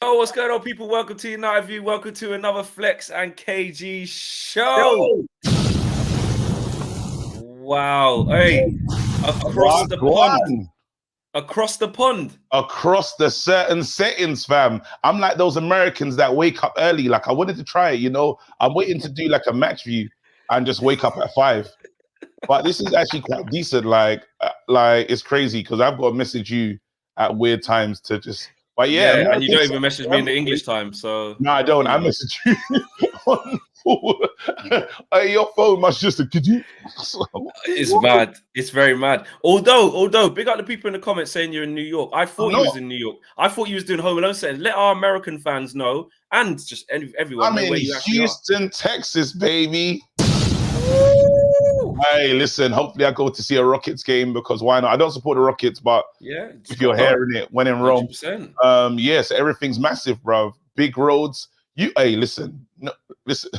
Yo, what's going on, people? Welcome to United View. Welcome to another Flex and KG show. Yo. Wow. Hey, across the pond. Across the pond. Across the certain settings, fam. I'm like those Americans that wake up early. Like, I wanted to try it, you know. I'm waiting to do like a match view and just wake up at 5. But this is actually quite decent. Like it's crazy because I've got to message you at weird times to just. But yeah, and you don't even message me in the English time, so no, I don't. I message you on your phone must just could you? It's mad. It's very mad. Although, big up the people in the comments saying you're in New York. I thought you was in New York. I thought you was doing Home Alone setting. Let our American fans know and just everyone know where you actually are. Houston, Texas, baby. Hey, listen, hopefully I go to see a Rockets game because why not? I don't support the Rockets, but yeah, if you're hearing it, when in Rome, 100%. yes, everything's massive, bro. Big roads. Hey, listen. No, listen.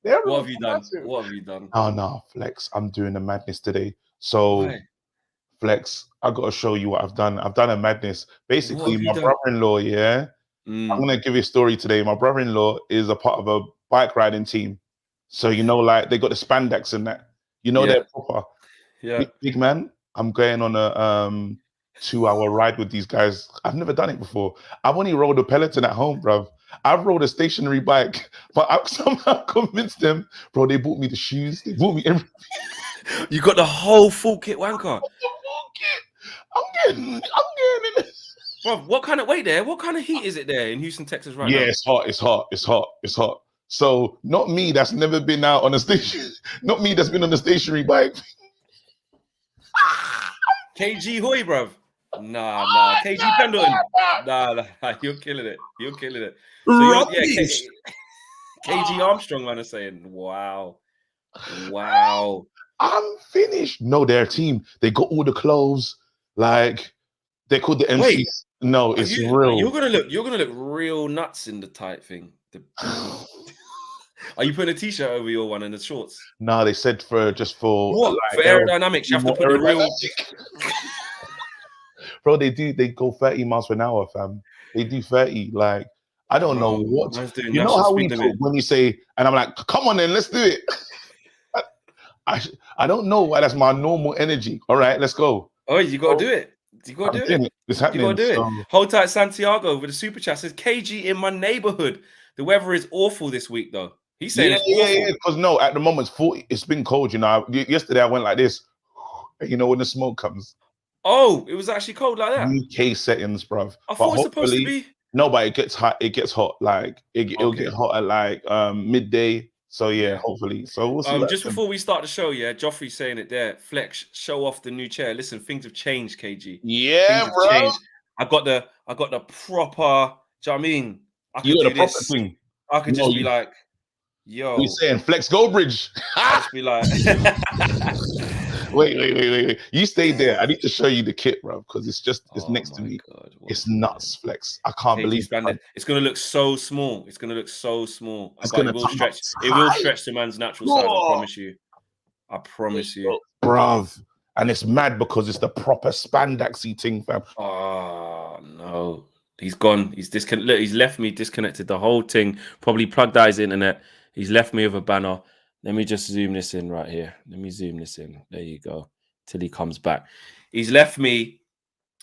What have you done? Massive. What have you done? Oh, no, Flex. I'm doing a madness today. So, why? Flex, I got to show you what I've done. I've done a madness. Basically, my brother-in-law, yeah? I'm going to give you a story today. My brother-in-law is a part of a bike riding team. So, you know, like they got the spandex and that. You know, they're proper. Yeah. Big man, I'm going on a 2-hour ride with these guys. I've never done it before. I've only rode a Peloton at home, bruv. I've rode a stationary bike, but I've somehow convinced them, bro. They bought me the shoes. They bought me everything. You got the whole full kit, wanker. The full kit. I'm getting it. Bro, what kind of What kind of heat is it there in Houston, Texas right now? Yeah, it's hot. So not me that's never been out on a station. Not me that's been on a stationary bike. KG Hoy, bruv. Nah. KG Pendleton. Nah. You're killing it. So KG Armstrong, man, is saying, wow. I'm finished. No, their team. They got all the clothes. Like they called the MC. Wait, no, it's real. You're gonna look real nuts in the tight thing. Are you putting a t-shirt over your one and the shorts? No, they said for what? Like, for aerodynamics, you have to put a real. Bro, they go 30 miles per hour, fam. They do 30. Like, I don't know what. You know how we talk when you say, and I'm like, come on then, let's do it. I don't know why that's my normal energy. All right, let's go. Oh, you got to do it. You got to do it. It's happening. You got to do it. Hold tight, Santiago with a super chat says, KG in my neighborhood. The weather is awful this week, though. He's saying it's awful. Yeah, because no, at the moment it's 40. It's been cold, you know. Yesterday I went like this. You know when the smoke comes. Oh, it was actually cold like that. UK settings, bruv. I thought it was supposed to be. No, but it gets hot. It gets hot. Like it'll get hot at like midday. So yeah, hopefully. So we'll see. Just before we start the show, Joffrey's saying it there. Flex, show off the new chair. Listen, things have changed, KG. Yeah, bro. Changed. I got the proper. Do you know what I mean? I you got the proper thing. I could just be like, yo. We're saying Flex Go Bridge. I'll just be like. Wait. You stay there. I need to show you the kit, bro, because it's next to me. God, it's nuts, Flex. I can't believe it. It's gonna look so small. It's gonna it will stretch. It will stretch the man's natural size. I promise you. Bruv. And it's mad because it's the proper spandexy thing, fam. Oh no. He's gone. He's disconnected. Look, he's left me disconnected. The whole thing. Probably plugged out his internet. He's left me with a banner. Let me just zoom this in right here. Let me zoom this in. There you go. Till he comes back. He's left me.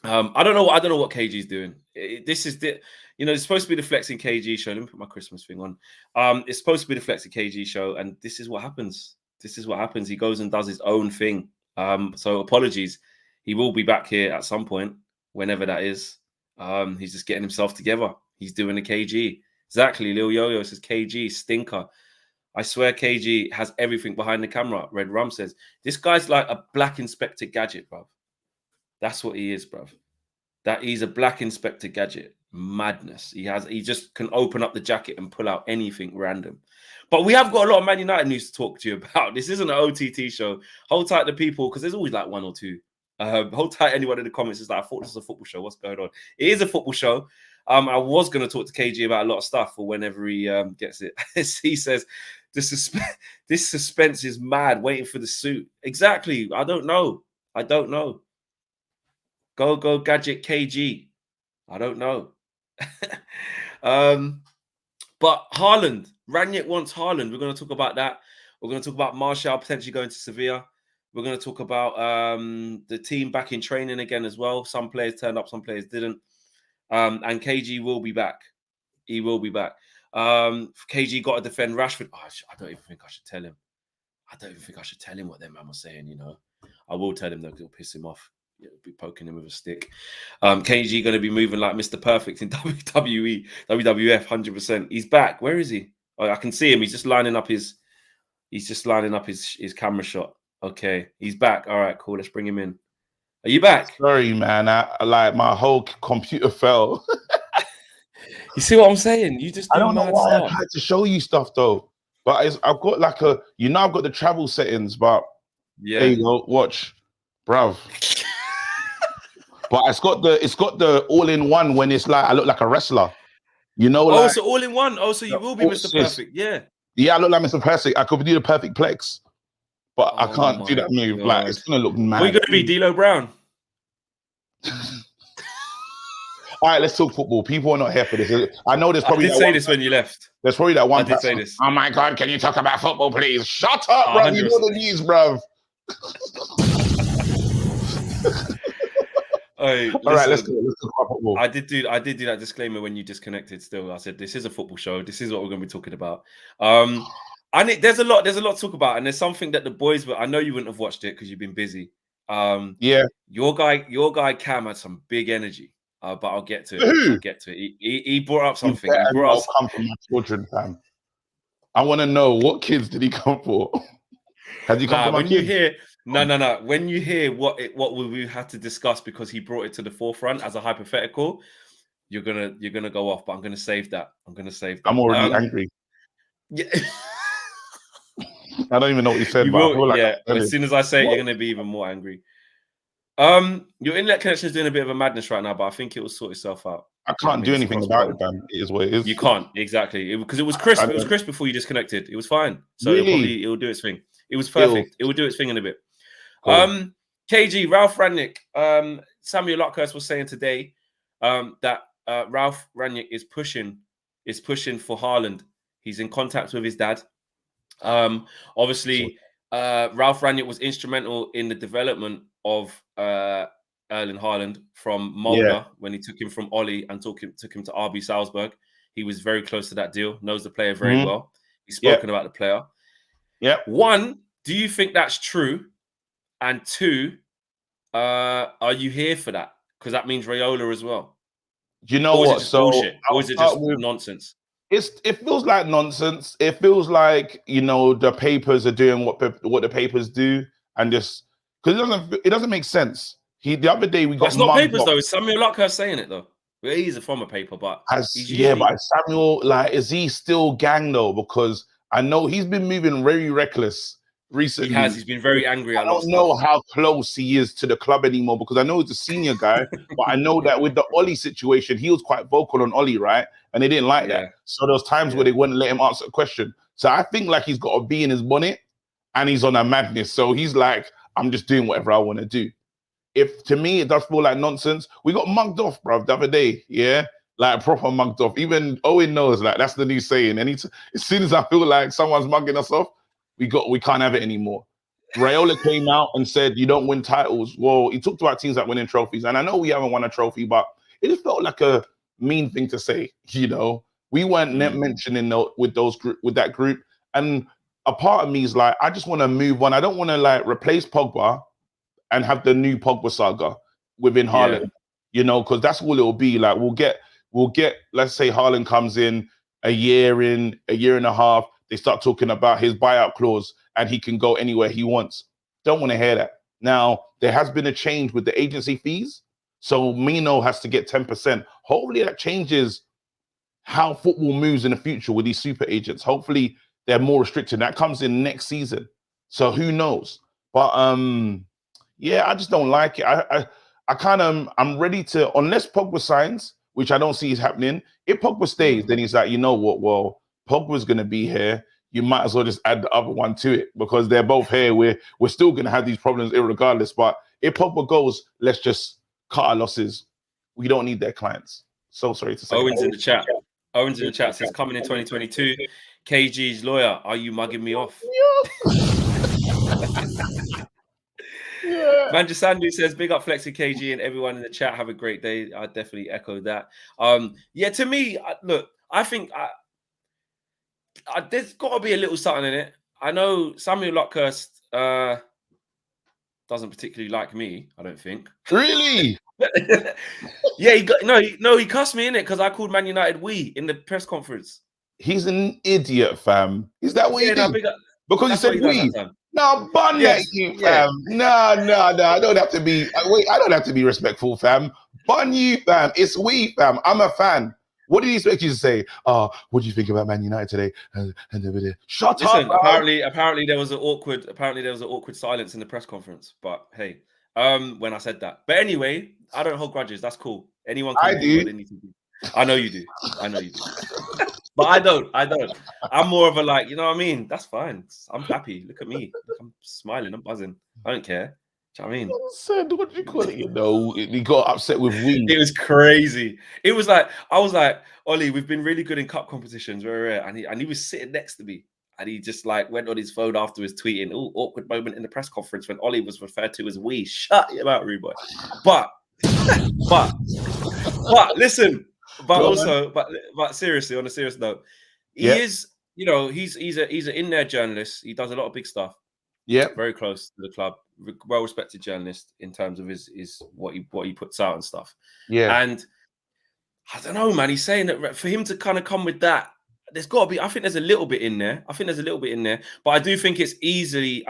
I don't know what KG's doing. This is it's supposed to be the Flexing KG show. Let me put my Christmas thing on. It's supposed to be the Flexing KG show, and this is what happens. He goes and does his own thing. So apologies. He will be back here at some point, whenever that is. He's just getting himself together. He's doing the KG. Exactly. Lil Yo-Yo says KG stinker. I swear KG has everything behind the camera. Red Rum says, this guy's like a black Inspector Gadget, bruv. That's what he is, bruv. That he's a black Inspector Gadget. Madness. He just can open up the jacket and pull out anything random. But we have got a lot of Man United news to talk to you about. This isn't an OTT show. Hold tight to people, because there's always like one or two. Hold tight anyone in the comments is like, I thought this was a football show. What's going on? It is a football show. I was going to talk to KG about a lot of stuff for whenever he gets it. He says, this suspense is mad, waiting for the suit. Exactly. I don't know. Go Gadget KG. I don't know. But Haaland, Rangnick wants Haaland. We're going to talk about that. We're going to talk about Martial potentially going to Sevilla. We're going to talk about the team back in training again as well. Some players turned up, some players didn't. And KG will be back. He will be back. KG got to defend Rashford. Oh, I don't even think I should tell him. I don't even think I should tell him what their man was saying, you know. I will tell him that it'll piss him off. It'll be poking him with a stick. KG going to be moving like Mr. Perfect in WWE, WWF, 100%. He's back. Where is he? Oh, I can see him. He's just lining up his camera shot. Okay, he's back. All right, cool. Let's bring him in. Are you back? Sorry, man. I like my whole computer fell. You see what I'm saying? You just I don't know why I tried to show you stuff though. But I've got like I've got the travel settings, but yeah, there you go. Watch, bruv. But it's got the all-in-one when it's like I look like a wrestler. You know, oh, like, so all in one. Oh, so you will be Mr. Perfect. Yeah. Yeah, I look like Mr. Perfect. I could do the perfect plex, but I can't do that move. God. Like, it's gonna look mad. What are you gonna be, D'Lo Brown? All right, let's talk football. People are not here for this. I know there's probably. I did say this when you left. There's probably that one. I did say this. Oh my God, can you talk about football, please? Shut up, bro. You know the news, bro. All right, let's talk about football. I did do that disclaimer when you disconnected. Still, I said this is a football show. This is what we're going to be talking about. And there's a lot to talk about, and there's something that the boys. I know you wouldn't have watched it because you've been busy. Yeah, your guy Cam had some big energy. But I'll get to it. Who? I'll get to it. He brought up something. He brought up. Come from my children, fam. I want to know what kids did he come for? Has he come for my kids? No. When you hear what we had to discuss because he brought it to the forefront as a hypothetical, you're gonna go off. But I'm gonna save that. I'm already angry. Yeah. I don't even know what he said. You will, as soon as I say it, you're gonna be even more angry. Your internet connection is doing a bit of a madness right now, but I think it will sort itself out. I can't do anything about it, man. It is what it is. You can't, exactly. Because it was crisp. It was crisp before you disconnected. It was fine. So really? It will do its thing. It was perfect. It will do its thing in a bit. Cool. KG, Ralph Rangnick. Samuel Luckhurst was saying today that Ralph Rangnick is pushing for Haaland. He's in contact with his dad. Obviously, Ralph Rangnick was instrumental in the development of Erling Haaland from Molde when he took him from Ollie and took him to RB Salzburg. He was very close to that deal, knows the player very well. He's spoken about the player. Yeah. One, do you think that's true? And two, are you here for that? Because that means Raiola as well. You know what? So bullshit? Or is it just nonsense? It feels like nonsense. It feels like, you know, the papers are doing what the papers do, and just because it doesn't make sense. The other day we got. It's not papers though. It's Samuel Luckhurst saying it though. Well, he's from a paper, but but Samuel, like, is he still gang though? Because I know he's been moving very reckless recently. He has. He's been very angry. I don't know how close he is to the club anymore, because I know he's a senior guy, but I know that with the Ollie situation, he was quite vocal on Ollie, right? And they didn't like that. So there was times where they wouldn't let him answer a question. So I think like he's got a bee in his bonnet and he's on a madness. So he's like, I'm just doing whatever I want to do. If to me, it does feel like nonsense. We got mugged off, bro, the other day. Yeah. Like proper mugged off. Even Owen knows, like, that's the new saying. And as soon as I feel like someone's mugging us off, we can't have it anymore. Raiola came out and said, you don't win titles. Well, he talked about teams that winning trophies. And I know we haven't won a trophy, but it just felt like a mean thing to say. You know, we weren't mentioning with that group. And a part of me is like, I just want to move on. I don't want to like replace Pogba and have the new Pogba saga within Haaland, you know, because that's all it'll be. Like we'll get, let's say Haaland comes in a year and a half, they start talking about his buyout clause and he can go anywhere he wants. Don't want to hear that. Now, there has been a change with the agency fees. So Mino has to get 10%. Hopefully that changes how football moves in the future with these super agents. Hopefully they're more restricted. That comes in next season. So who knows? But yeah, I just don't like it. I'm ready to, unless Pogba signs, which I don't see is happening. If Pogba stays, then he's like, you know what? Well, Pogba's going to be here. You might as well just add the other one to it because they're both here. We're still going to have these problems irregardless. But if Pogba goes, let's just cut our losses. we don't need their clients. So sorry to say. Owens in the chat. Owens in the chat says, coming in 2022, KG's lawyer, are you mugging me off? Yeah. Manja Sandu says, big up Flexi KG and everyone in the chat. Have a great day. I definitely echo that. Yeah, to me, look, I think there's got to be a little something in it. I know Samuel Luckhurst doesn't particularly like me, I don't think. Really? Yeah, he cussed me in it because I called Man United we in the press conference. He's an idiot, fam. Is that what he did? Because he said we. No, bun that you, fam. No, I don't have to be. Wait, I don't have to be respectful, fam. Bun you, fam. It's we, fam. I'm a fan. What did he expect you to say? What do you think about Man United today? Shut up. Bro. Apparently there was an awkward silence in the press conference. But hey, when I said that. But anyway, I don't hold grudges. That's cool. Anyone can do what they need to do. I know you do. But I don't. I'm more of a like, you know what I mean? That's fine. I'm happy. Look at me. I'm smiling. I'm buzzing. I don't care. Do you know what I mean? Said, what do you call it? You know, he got upset with we. It was crazy. It was like, I was like, Ollie, we've been really good in cup competitions. And he was sitting next to me. And he just like went on his phone afterwards tweeting, oh, awkward moment in the press conference when Ollie was referred to as we. Shut your mouth, rude boy. But listen, but seriously, on a serious note, he is, you know, he's an in-there journalist. He does a lot of big stuff. Yeah, very close to the club, well-respected journalist in terms of his what he puts out and stuff. Yeah, and I don't know, man. He's saying that for him to kind of come with that, there's got to be. I think there's a little bit in there. But I do think it's easy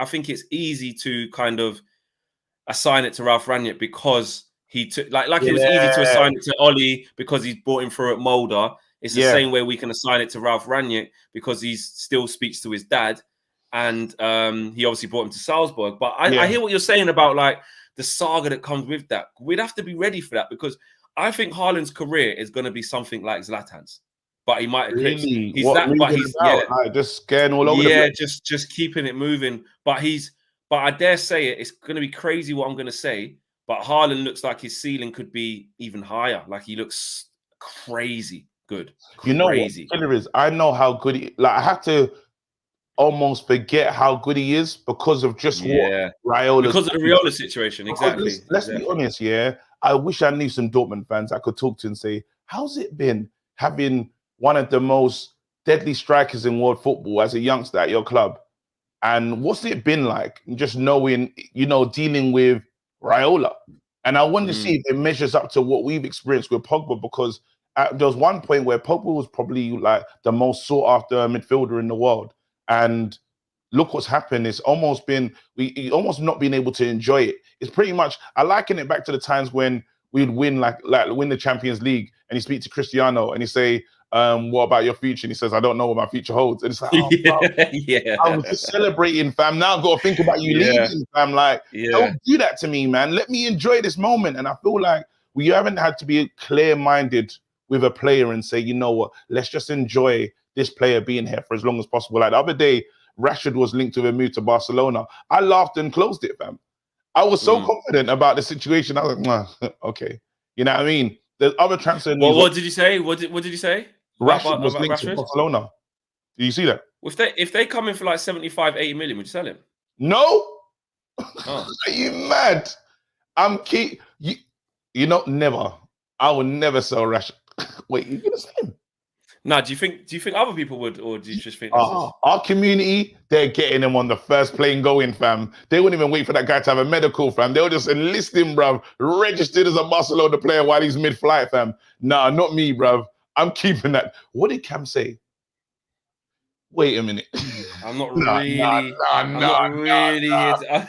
to kind of assign it to Ralph Rangnick because he took like it was easy to assign it to Ollie because he's brought him through at Mulder. It's the same way we can assign it to Ralph Rangnick because he still speaks to his dad. And he obviously brought him to Salzburg. But I hear what you're saying about like the saga that comes with that. We'd have to be ready for that because I think Haaland's career is going to be Really? like Zlatan's. But he might eclipse. Really? Just scaring all over the place. just keeping it moving. But I dare say it, it's going to be crazy what I'm going to say. But Haaland looks like his ceiling could be even higher. Like he looks crazy good. You know what killer is? I know how good I have to almost forget how good he is because of just what Raiola. Because of the Raiola situation, exactly. Let's be honest, I wish I knew some Dortmund fans I could talk to and say, how's it been having one of the most deadly strikers in world football as a youngster at your club? And what's it been like just knowing, you know, dealing with Raiola? And I want to see if it measures up to what we've experienced with Pogba, because there was one point where Pogba was probably like the most sought after midfielder in the world. And look what's happened. It's almost been, we almost not been able to enjoy it. It's pretty much, I liken it back to the times when we'd win, like win the Champions League, and you speak to Cristiano and you say, what about your future? And he says, I don't know what my future holds. And it's like, I was just celebrating, fam. Now I've got to think about you leaving, fam. Like, don't do that to me, man. Let me enjoy this moment. And I feel like we haven't had to be clear-minded with a player and say, you know what, let's just enjoy this player being here for as long as possible. Like the other day, Rashford was linked to a move to Barcelona. I laughed and closed it, fam. I was so confident about the situation. I was like, okay. You know what I mean? There's other transfer news. Well, what did you say? What did you say? Rashford was linked to Barcelona. Do you see that? If they come in for like 75, 80 million, would you sell him? No. Are you mad? You know, never. I will never sell Rashford. Wait, you're gonna sell him? No, do you think other people would, or do you just think our community, they're getting him on the first plane going, fam? They wouldn't even wait for that guy to have a medical, fam. They'll just enlist him, bruv, registered as a Barcelona player while he's mid-flight, fam. Nah, not me, bruv. I'm keeping that. What did Cam say? Wait a minute. I'm not really here to...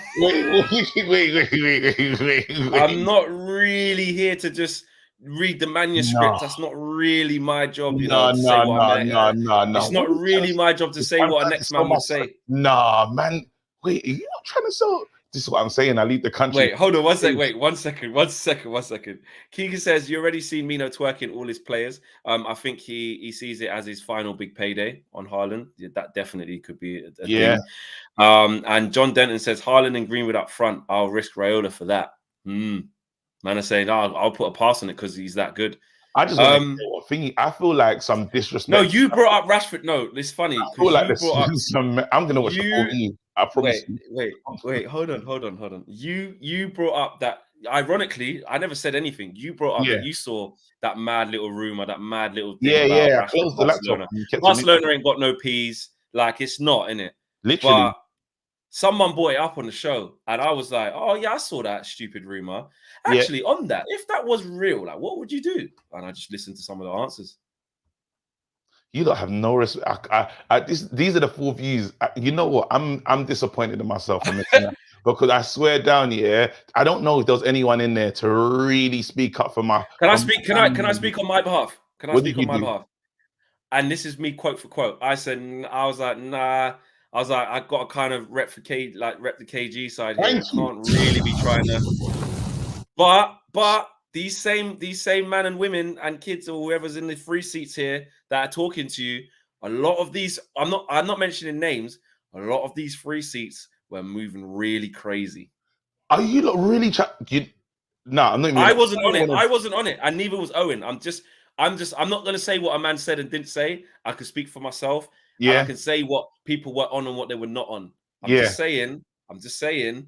Wait. I'm not really here to just read the manuscript. That's not really my job, you know. It's not really my job to say what a next man would say. Nah, man. Wait, are you not trying to sell? This is what I'm saying. I leave the country. Wait, hold on one second. Wait, one second. Keegan says, you already seen Mino twerking all his players. I think he sees it as his final big payday on Haaland. That definitely could be a thing. And John Denton says, Haaland and Greenwood up front. I'll risk Raiola for that. Man are saying, "Oh, I'll put a pass on it because he's that good." I just want to hear what thingy. I feel like some disrespect. No, you brought up Rashford. No, it's funny I feel because like you brought up some. I'm gonna watch the full game. I promise you. Wait. Hold on. You brought up that. Ironically, I never said anything. You brought up Yeah, that you saw that mad little rumor, that mad little thing yeah, about yeah. I Rashford closed the laptop Barcelona. and kept it moving. Barcelona ain't got no peas. Like it's not in it. Literally. But someone brought it up on the show, and I was like, "Oh yeah, I saw that stupid rumor." Yeah. Actually, on that, if that was real, like, what would you do? And I just listened to some of the answers. You don't have no respect. These are the full views. You know what? I'm disappointed in myself for missing that because I swear down here, I don't know if there's anyone in there to really speak up for my. Can I For speak? my Can I speak on my behalf? Can I What did speak on you my do? behalf? And this is me quote for quote. I said, I was like, nah. I was like, I got to kind of rep the KG side here. Thank I you. can't really be trying to. But these same men and women and kids or whoever's in the free seats here that are talking to you, a lot of these, I'm not mentioning names. A lot of these free seats were moving really crazy. Are you not really No, I'm not even. I wasn't on it. Wanna, I wasn't on it, and neither was Owen. I'm not going to say what a man said and didn't say. I can speak for myself, and I yeah, can say what people were on and what they were not on. I'm yeah, just saying.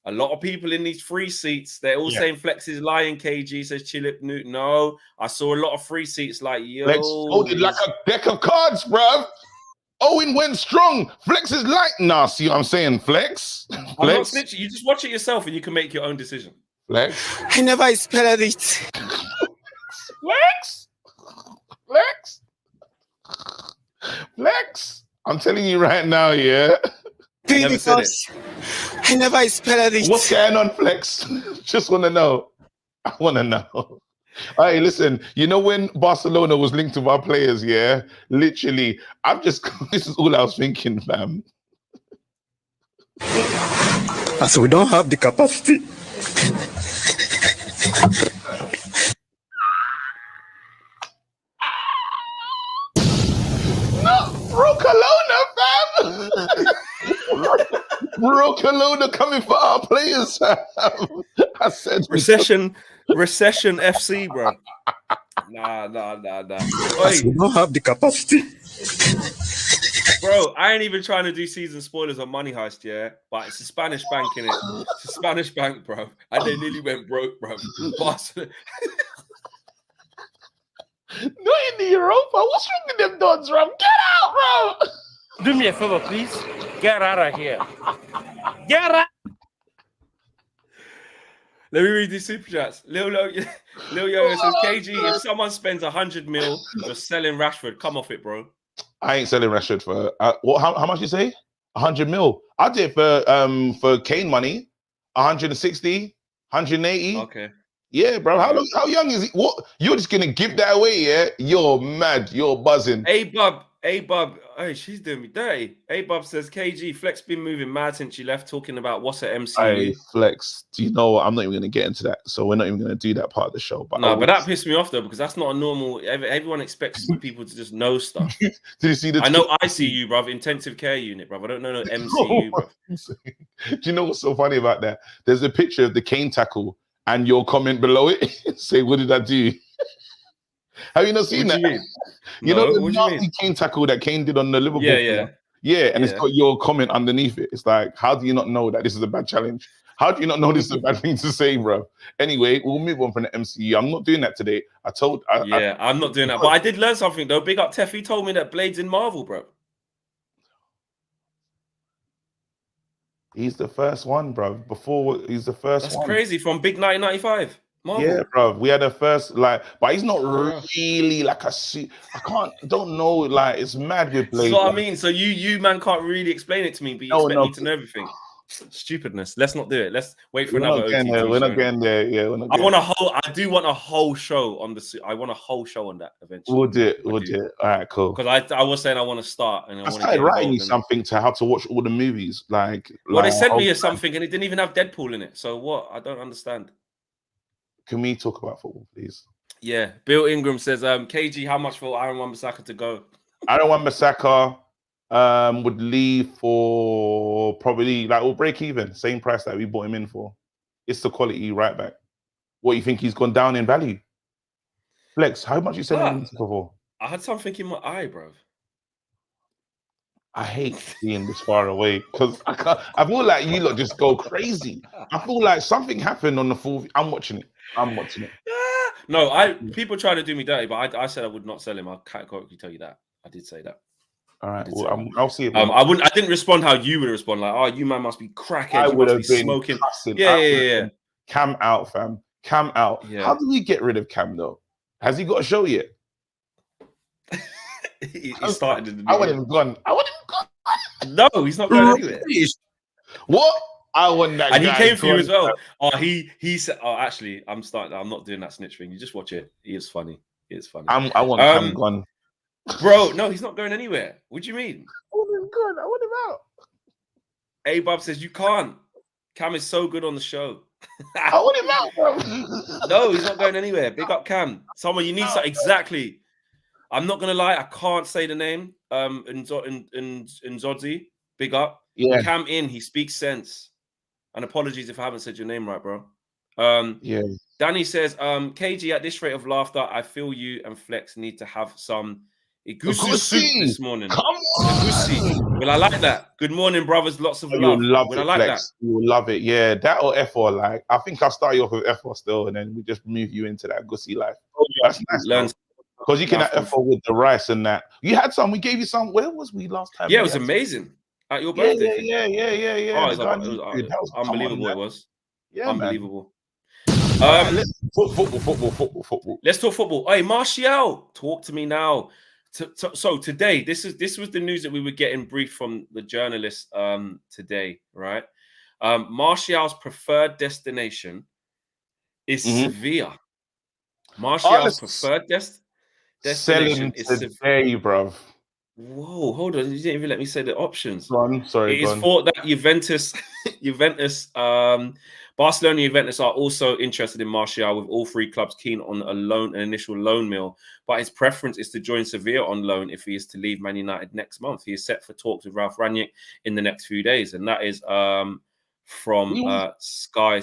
A lot of people in these free seats, they're all yeah. saying Flex is lying. KG says Chilip Newt. No, I saw a lot of free seats like, Flex yo, folded like a deck of cards, bruv. Owen went strong. Flex is light. Nah, see what I'm saying? Flex. I'm not Flex. snitching. You just watch it yourself and you can make your own decision. Flex. I never expected it. Flex. Flex. Flex. I'm telling you right now, yeah. I never said it. I never expected it. What's going on, Flex? Just want to know. I want to know. Hey, listen, you know when Barcelona was linked with our players, yeah? Literally, this is all I was thinking, fam. As we don't have the capacity. Rokalona, fam! Rokalona coming for our players, fam. I said Recession FC, bro. Nah. As we don't have the capacity. Bro, I ain't even trying to do season spoilers on Money Heist, yeah? But it's a Spanish bank, innit? It's a Spanish bank, bro. And they nearly went broke, bro. Barcelona. Not in the Europa. What's wrong with them dogs, bro? Get out, bro! Do me a favor, please. Get out of here. Get out. Let me read these super chats. Lil Yoga says, KG, if someone spends 100 mil, you're selling Rashford. Come off it, bro. I ain't selling Rashford for what? How much you say? 100 mil. I did for Kane money, 160, 180. Okay. Yeah, bro. How young is he? What? You're just gonna give that away? Yeah, you're mad. You're buzzing. Hey, Bub. Hey, she's doing me dirty. Hey, Bub says, KG, Flex been moving mad since you left, talking about what's at MCU. Hey, Flex. Do you know what? I'm not even gonna get into that. So we're not even gonna do that part of the show. But no, but that pissed me off though, because that's not a normal. Everyone expects people to just know stuff. Did you see the? I know ICU, bruv, intensive care unit, bruv. I don't know no MCU, bruv. Do you know what's so funny about that? There's a picture of the Kane tackle, and your comment below it say, "What did I do?" Have you not seen that? You know the nasty Kane tackle that Kane did on the Liverpool player? Yeah, and it's got your comment underneath it. It's like, how do you not know that this is a bad challenge? How do you not know this is a bad thing to say, bro? Anyway, we'll move on from the MCU. I'm not doing that today. I'm not doing that. But I did learn something though. Big up Teff. He told me that Blade's in Marvel, bro. He's the first one, bro. He's the first one. That's crazy. From Big 1995. Marvel. Yeah, bro. We had a first, but he's not really like a suit. Don't know, it's mad with Blade. That's what I mean. So you man can't really explain it to me, but you expect me to know everything. Stupidness. Let's not do it. Let's wait for another OTT show. We're not getting there. Yeah, we're not. I do want a whole show on the. I want a whole show on that eventually. We'll do it. All right, cool. Because I was saying I want to start and I started writing you something to how to watch all the movies. Well, they sent me something and it didn't even have Deadpool in it. So what? I don't understand. Can we talk about football, please? Yeah. Bill Ingram says, KG, how much for Aaron Wan-Bissaka to go? Aaron Wan-Bissaka would leave for probably we'll break even, same price that we bought him in for. It's the quality right back. what you think he's gone down in value. Flex, how much you selling But- him for? I had something in my eye, bro. I hate being this far away because I feel like you lot just go crazy. I feel like something happened on the fourth. I'm watching it. No, people try to do me dirty, but I said I would not sell him. I'll categorically tell you that. I did say that. All right. Well, I'll see it. I didn't respond how you would respond. Like, oh, you man must be crackhead. You must be smoking. Cussing. Yeah. Cam out, fam. Cam out. Yeah. How do we get rid of Cam though? Has he got a show yet? he started in the I want him gone. No, he's not going anywhere. What? I want that. And he guy came for you gone, as well. fam. Oh, he said, oh, actually, I'm not doing that snitch thing. You just watch it. He is funny. I want Cam gone. Bro, no, he's not going anywhere. What do you mean? I want him gone. I want him out. A-Bob says you can't. Cam is so good on the show. I want him out, bro. No, he's not going anywhere. Big up Cam. Someone you need exactly. I'm not gonna lie, I can't say the name. Nzodzi. Big up. Yeah. Cam in, he speaks sense. And apologies if I haven't said your name right, bro. Yeah. Danny says, KG, at this rate of laughter, I feel you and Flex need to have some Igusi soup this morning. Come on. Igusi. Well, I like that. Good morning, brothers. Lots of love. You'll love it, I like Flex. that. You'll love it. Yeah, that or F4. Like, I think I'll start you off with F4 still, and then we just move you into that Gussie life. That's nice. Because you can have F4 with the rice and that. You had some. We gave you some. Where was we last time? Yeah, it was amazing. At your birthday. Yeah. Oh, it was unbelievable. It was. Yeah, unbelievable. Football. Let's talk football. Hey, Martial, talk to me now. So today, this was the news that we were getting briefed from the journalist today, right? Martial's preferred destination is Sevilla. Martial's preferred destination is Sevilla, bruv. Whoa, hold on! You didn't even let me say the options. Sorry. It is thought that Juventus, Barcelona, Juventus are also interested in Martial, with all three clubs keen on an initial loan deal. But his preference is to join Sevilla on loan if he is to leave Man United next month. He is set for talks with Ralph Rangnick in the next few days, and that is from Sky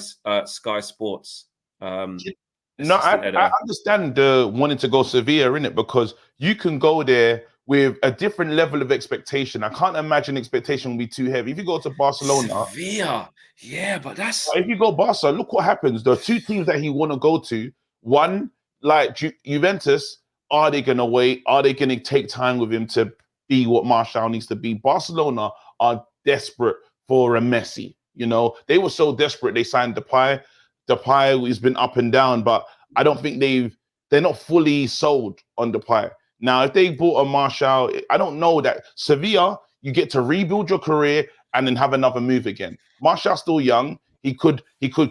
Sports. No, I understand wanting to go Sevilla in it, because you can go there with a different level of expectation. I can't imagine expectation will be too heavy. If you go to Barcelona, Sevilla, yeah, but that's if you go Barca, look what happens. There are two teams that he want to go to. One, like Juventus, are they going to wait? Are they going to take time with him to be what Martial needs to be? Barcelona are desperate for a Messi. You know, they were so desperate they signed Depay. Depay has been up and down, but I don't think they're not fully sold on Depay. Now, if they bought a Martial, I don't know that Sevilla, you get to rebuild your career and then have another move again. Martial's still young. He could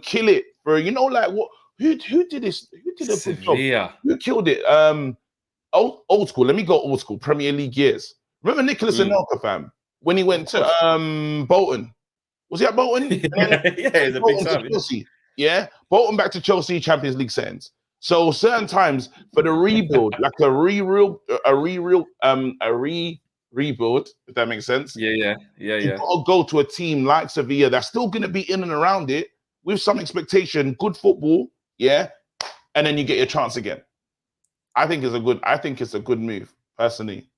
kill it for, like what? Who did this? Who did a good job? Who killed it? Old school. Let me go old school. Premier League years. Remember Nicholas Anelka, fam, when he went to Bolton? Was he at Bolton? Yeah, it's a big time. Chelsea. Yeah, Bolton back to Chelsea, Champions League settings. So certain times for the rebuild, like a rebuild, if that makes sense. Yeah. You gotta go to a team like Sevilla that's still gonna be in and around it with some expectation, good football, yeah, and then you get your chance again. I think it's a good move, personally.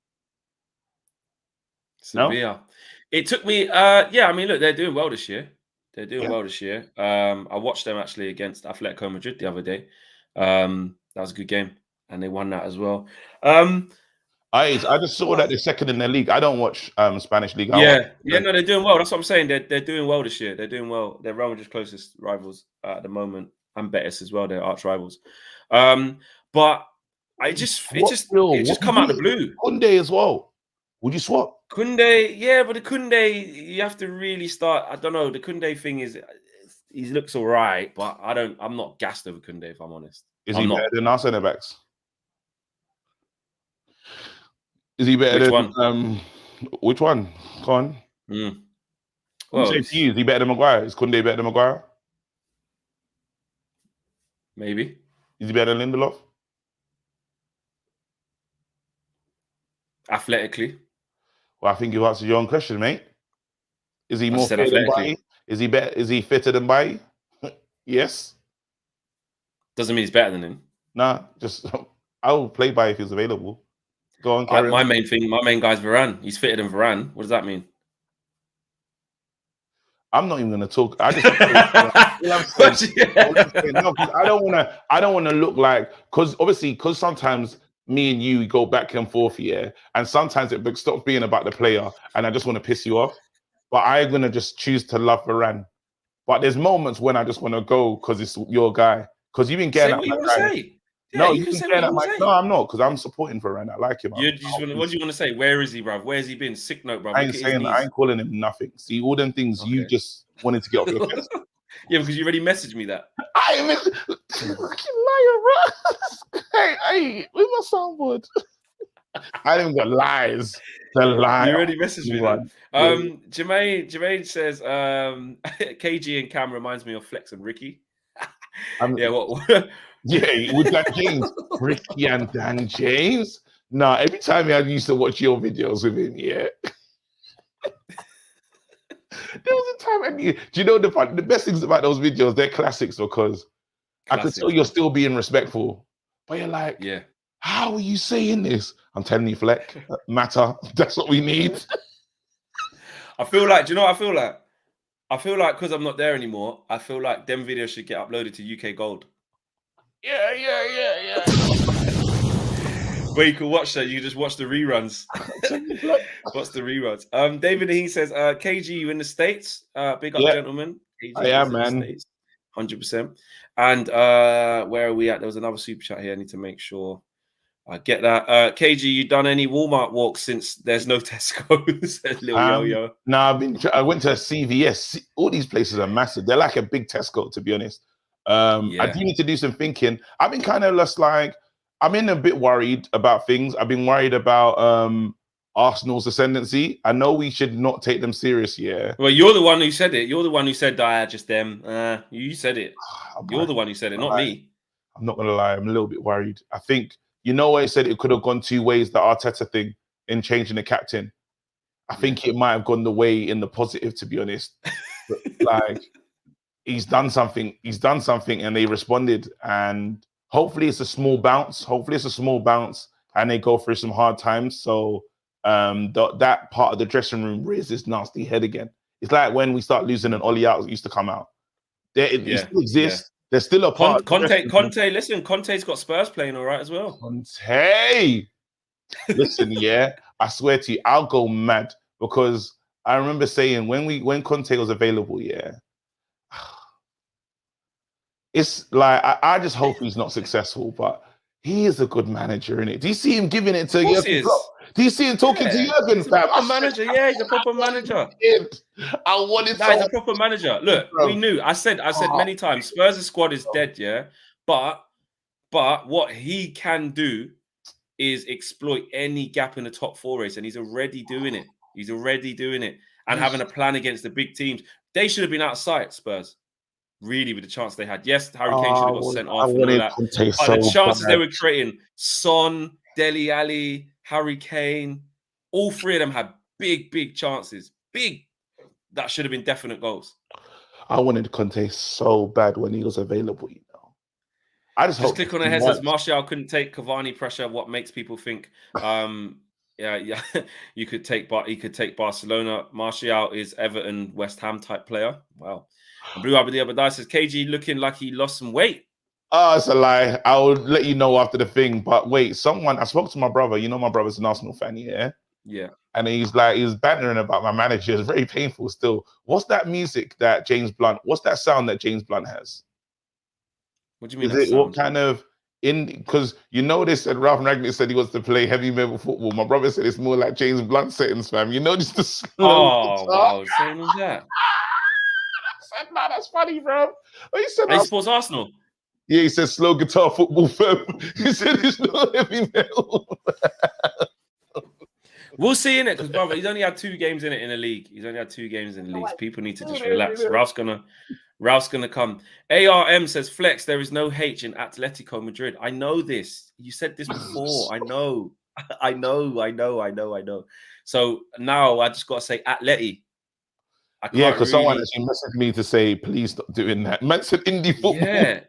Sevilla. No? It took me, I mean, look, they're doing well this year. I watched them actually against Atletico Madrid the other day. That was a good game, and they won that as well. I just saw that they're second in their league. I don't watch Spanish league. No, they're doing well. That's what I'm saying. They're doing well this year. They're doing well. They're Real Madrid's closest rivals at the moment, and Betis as well. They're arch rivals. But it just come out of the blue. Koundé as well. Would you swap? Koundé, yeah, but the Koundé, you have to really start. I don't know. The Koundé thing is, he looks all right, but I'm not gassed over Koundé, if I'm honest. Is he better than our centre backs? Is he better than which one? Go on. Well, is he better than Maguire? Is Koundé better than Maguire? Maybe. Is he better than Lindelof? Athletically. Well, I think you answered your own question, mate. Is he more fit than Bailly? Is he better? Is he fitter than Bailly? Yes. Doesn't mean he's better than him. Nah, just I will play by if he's available. Go on, carry My on. main guy's Varane. He's fitter than Varane. What does that mean? I'm not even going to talk. I just, all I'm saying, no, 'cause I don't want to look like, because sometimes me and you go back and forth, yeah, and sometimes it stops being about the player, and I just want to piss you off. But I'm gonna just choose to love Varane. But there's moments when I just want to go because it's your guy. Because you've been getting Say what you want to say. Yeah, No, you you've can been say getting what at you my. want to No, say. I'm not, because I'm supporting Varane. I like him. What do you want to say? Where is he, bruv? Where's he been? Sick note, bruv. I Look ain't at his saying. I knees. ain't calling him nothing. See, all them things you Okay. just wanted to get off your chest. Yeah, because you already messaged me that. I am fucking liar, bro. Hey, with my soundboard. I didn't got lies. The lie. You already messaged me that. Yeah. Jermaine says, KG and Cam reminds me of Flex and Ricky. Yeah, what? Yeah, with Dan James, Ricky and Dan James. Nah, every time I used to watch your videos with him, yeah. There was a time, do you know the best things about those videos? They're classics because I could tell you're still being respectful, but you're like, yeah. How are you saying this? I'm telling you, Fleck, matter. That's what we need. I feel like, do you know what I feel like? I feel like because I'm not there anymore, I feel like them videos should get uploaded to UK Gold. Yeah. Where you can watch that, you just watch the reruns. What's the reruns? David he says, KG, you in the States? Big up, gentlemen. KG I am, man. 100%. And where are we at? There was another super chat here. I need to make sure I get that. KG, you done any Walmart walks since there's no Tesco's? Little yo-yo. No, I went to a CVS. All these places are massive. They're like a big Tesco, to be honest. I do need to do some thinking. I've been kind of just like, I'm in a bit worried about things. I've been worried about Arsenal's ascendancy. I know we should not take them serious, yeah. Well, you're the one who said it. You're the one who said, just them. You said it. You're the one who said it, not me. I'm not going to lie. I'm a little bit worried. I think, you know what I said? It could have gone two ways, the Arteta thing in changing the captain. I think it might have gone the way in the positive, to be honest. But, like, he's done something, and they responded. And hopefully it's a small bounce. And they go through some hard times. So that part of the dressing room rears its nasty head again. It's like when we start losing an Ollie out used to come out. It still exists. There's still a part. Conte, listen, Conte's got Spurs playing all right as well. Conte, listen, yeah, I swear to you, I'll go mad because I remember saying when Conte was available, yeah, it's like I just hope he's not successful, but he is a good manager, innit? Do you see him giving it to Jurgen Klopp? Do you see him talking to Jurgen, fam? He's a manager, yeah, he's a proper manager. He's a proper manager. Look, we knew. I said many times, Spurs' squad is dead, yeah. But what he can do is exploit any gap in the top four race, and he's already doing it. And having a plan against the big teams. They should have been out of sight, Spurs. Really, with the chance they had. Yes, Harry Kane should have got sent off and all that. But the chances they were creating, Son, Dele Alli, Harry Kane, all three of them had big chances. That should have been definite goals. I wanted Conte so bad when he was available, you know. I just click on the head says Martial couldn't take Cavani pressure. What makes people think he could take Barcelona. Martial is Everton, West Ham type player. Wow. And Blue Eye the other day says KG looking like he lost some weight. Oh, it's a lie. I'll let you know after the thing. But wait, I spoke to my brother. You know, my brother's an Arsenal fan, yeah? Yeah. And he was bantering about my manager. It's very painful still. What's that music that what's that sound that James Blunt has? What do you mean? What kind of because you know they said Ralph Rangnick said he wants to play heavy metal football. My brother said it's more like James Blunt settings, fam. You know, just the slow guitar. Wow, same as that. I said, nah, that's funny, bro. He said he supports Arsenal. Yeah, he said slow guitar football, fam. He said it's not heavy metal. We'll see in it because, brother, he's only had 2 games in the league. People need to just relax. Ralph's gonna come. ARM says Flex. There is no H in Atletico Madrid. I know this. You said this before. I know. So now I just got to say Atleti. Yeah, because someone actually messaged me to say, please stop doing that. Man said indie football. Yeah.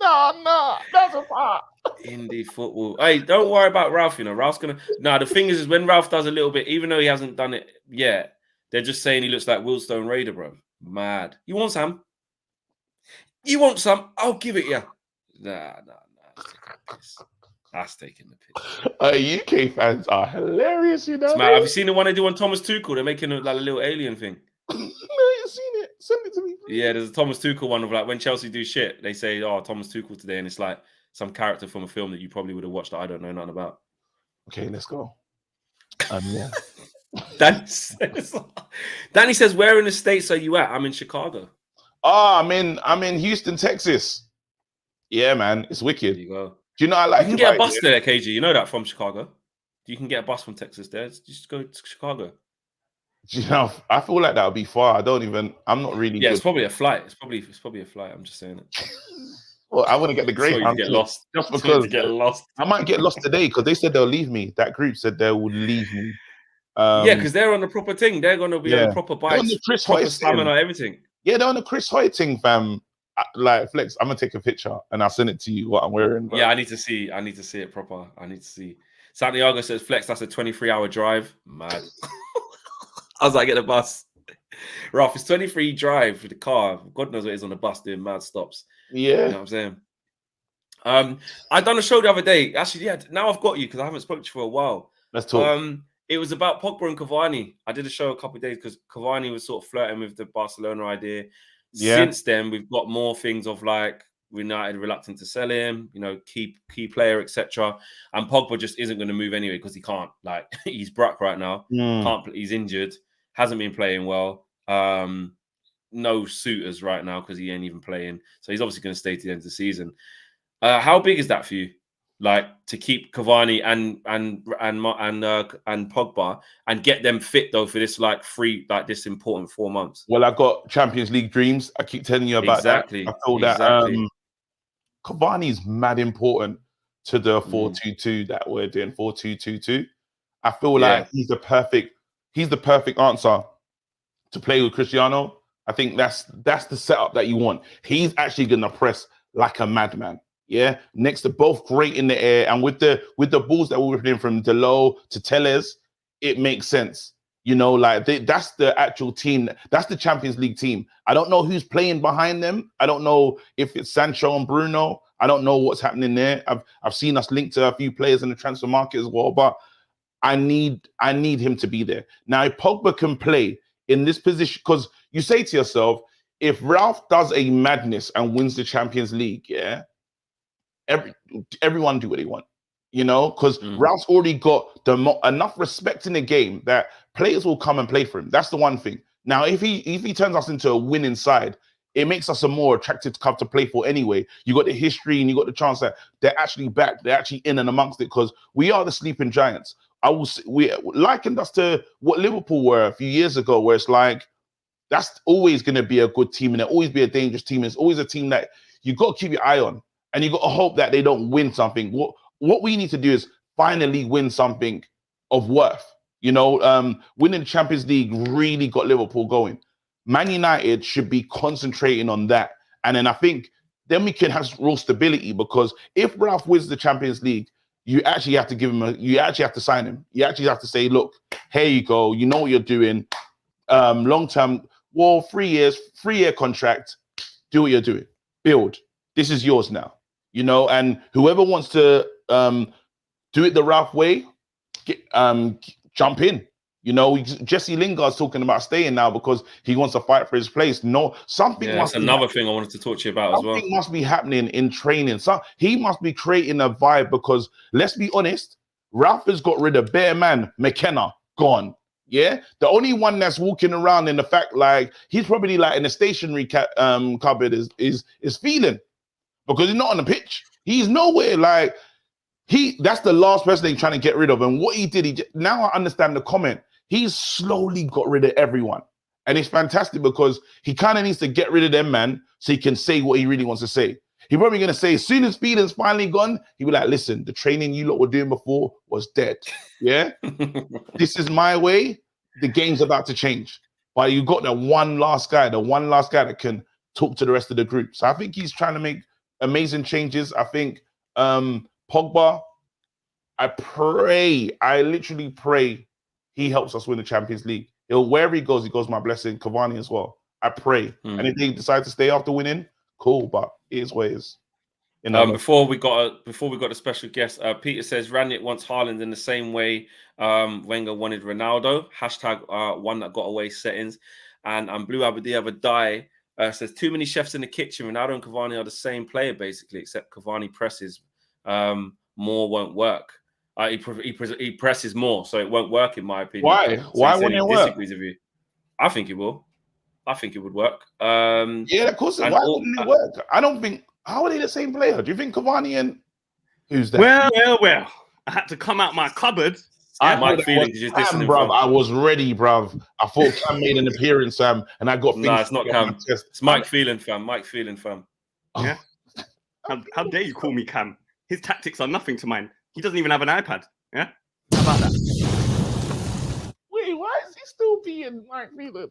No, that's a part. Indie football. Hey, don't worry about Ralph. You know, Ralph's gonna. Nah, the thing is when Ralph does a little bit, even though he hasn't done it yet, they're just saying he looks like Willstone Raider, bro. Mad. You want some? You want some? I'll give it you. Nah. That's taking the piss. UK fans are hilarious, you know. Mad. Have you seen the one they do on Thomas Tuchel? They're making like a little alien thing. No, you've seen it. Send it to me. Please. Yeah, there's a Thomas Tuchel one of like when Chelsea do shit, they say, "Oh, Thomas Tuchel today," and it's like some character from a film that you probably would have watched that I don't know nothing about. Okay, let's go. Yeah. Danny says, "Where in the States are you at?" I'm in Chicago. Oh, I'm in Houston, Texas. Yeah, man, it's wicked. There you go. Do you know I like? You can get a bus there, KG. You know that from Chicago. You can get a bus from Texas there. Just go to Chicago. Do you know, I feel like that would be far. I'm not really. Yeah, good. it's probably a flight. It's probably a flight. I'm just saying it. Well, I want to get the great. So you get lost. Just because you get lost. I might get lost today because they said they'll leave me. That group said they would leave me. Yeah, because they're on the proper thing. They're going to be on the proper bikes, on the Chris proper Hoy stamina, everything. Yeah, they're on the Chris Hoy thing, fam. Like Flex, I'm gonna take a picture and I'll send it to you what I'm wearing. Bro. Yeah, I need to see it proper. I need to see. Santiago says, Flex, that's a 23-hour drive. Mad. I was like, get the bus. Ralph, it's 23 drive for the car. God knows what it is on the bus doing mad stops. Yeah. You know what I'm saying? I done a show the other day. Actually, yeah, now I've got you because I haven't spoken to you for a while. Let's talk. It was about Pogba and Cavani. I did a show a couple of days because Cavani was sort of flirting with the Barcelona idea. Yeah. Since then, we've got more things of like United reluctant to sell him, you know, key player, etc. And Pogba just isn't going to move anyway because he can't. Like he's Brock right now. Can't. He's injured. Hasn't been playing well. No suitors right now because he ain't even playing. So he's obviously going to stay to the end of the season. How big is that for you? Like to keep Cavani and Pogba and get them fit though for this this important 4 months. Well, I've got Champions League dreams. I keep telling you about that. I feel that Cavani's mad important to the 4-2-2 that we're doing. 4-2-2-2. I feel like he's the perfect answer to play with Cristiano. I think that's the setup that you want. He's actually gonna press like a madman. Yeah, next to both great in the air, and with the balls that we're whipping in from Delo to Telles, it makes sense. You know, like that's the actual team. That's the Champions League team. I don't know who's playing behind them. I don't know if it's Sancho and Bruno. I don't know what's happening there. I've seen us linked to a few players in the transfer market as well, but I need him to be there. Now, if Pogba can play in this position, because you say to yourself, if Ralph does a madness and wins the Champions League, yeah. Everyone do what they want, you know, because Ralph's already got enough respect in the game that players will come and play for him. That's the one thing. Now, if he turns us into a winning side, it makes us a more attractive club to play for anyway. You got the history and you got the chance that they're actually back, they're actually in and amongst it because we are the sleeping giants. We likened us to what Liverpool were a few years ago, where it's like that's always going to be a good team and there'll always be a dangerous team. It's always a team that you got to keep your eye on. And you got to hope that they don't win something. What we need to do is finally win something of worth. You know, winning the Champions League really got Liverpool going. Man United should be concentrating on that. And then I think then we can have real stability because if Ralph wins the Champions League, you actually have to give him you actually have to sign him. You actually have to say, look, here you go. You know what you're doing. Long-term, 3-year contract. Do what you're doing. Build. This is yours now. You know, and whoever wants to do it the Ralph way, jump in. You know, Jesse Lingard's talking about staying now because he wants to fight for his place. No, something. Yeah, that's another thing I wanted to talk to you about as well. Something must be happening in training. So he must be creating a vibe because let's be honest, Ralph has got rid of Bear Man, McKenna, gone. Yeah, the only one that's walking around in the fact like he's probably like in a stationary cupboard is feeling. Because he's not on the pitch. He's nowhere. Like that's the last person they're trying to get rid of. And what he did, now I understand the comment. He's slowly got rid of everyone. And it's fantastic because he kind of needs to get rid of them, man, so he can say what he really wants to say. He's probably going to say, as soon as Feeling's finally gone, he'll be like, listen, the training you lot were doing before was dead. Yeah? This is my way. The game's about to change. but you got the one last guy that can talk to the rest of the group. So I think he's trying to make amazing changes. I think Pogba, I literally pray he helps us win the Champions League. Wherever he goes my blessing. Cavani as well. I pray. And if they decide to stay after winning, cool, but it is what it is. You know, before we got a special guest, Peter says Rangnick wants Haaland in the same way Wenger wanted Ronaldo. # one that got away settings. And Blue Abadi Abadai says too many chefs in the kitchen. Ronaldo and Cavani are the same player basically, except Cavani presses more won't work. He presses more, so it won't work in my opinion. Why? So Why wouldn't it work? Disagrees with you. I think it will. I think it would work. Yeah, of course. Why wouldn't it work? I don't think. How are they the same player? Do you think Cavani and who's that? Well. I had to come out my cupboard. Mike Phelan, bruv. I was ready, bruv. I thought Cam made an appearance, and I got things. No, it's not Cam. It's Mike Phelan, fam. Mike Phelan, fam. Yeah. How dare you call me Cam? His tactics are nothing to mine. He doesn't even have an iPad. Yeah. How about that? Wait, why is he still being Mike Phelan?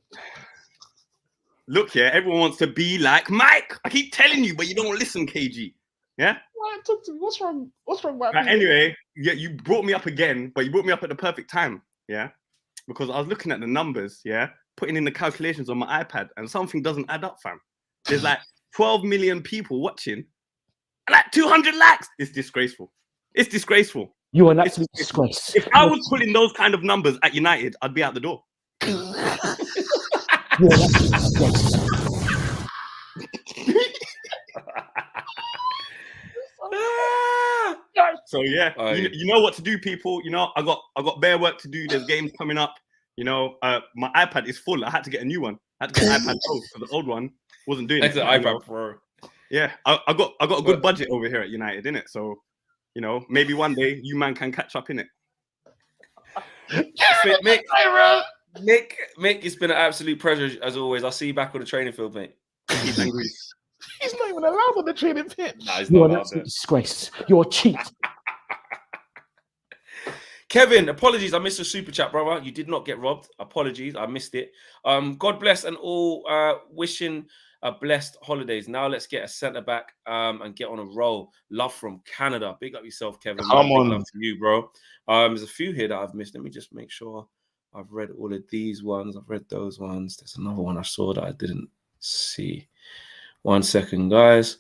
Look, everyone wants to be like Mike. I keep telling you, but you don't listen, KG. Yeah? Why talk to me? What's wrong? What's wrong, Mike? Anyway, you brought me up again, but you brought me up at the perfect time. Yeah? Because I was looking at the numbers, putting in the calculations on my iPad, and something doesn't add up, fam. There's like 12 million people watching, and like 200 likes. It's disgraceful. It's disgraceful. You are an absolute disgrace. If I was pulling those kind of numbers at United, I'd be out the door. So you know what to do, people. You know, I got bare work to do. There's games coming up. You know, my iPad is full. I had to get a new one. I had to get an iPad Pro because the old one wasn't doing it. That's an iPad Pro. Yeah, I got a good budget over here at United, innit? So, you know, maybe one day you man can catch up, innit? Mick, it's been an absolute pleasure as always. I'll see you back on the training field, mate. He's not even allowed on the training pitch. Nah, you are an absolute disgrace. You're a cheat. Kevin, apologies. I missed a super chat, brother. You did not get robbed. Apologies. I missed it. God bless and all. Wishing a blessed holidays. Now let's get a centre back and get on a roll. Love from Canada. Big up yourself, Kevin. Come on. Love to you, bro. There's a few here that I've missed. Let me just make sure I've read all of these ones. I've read those ones. There's another one I saw that I didn't see. 1 second, guys.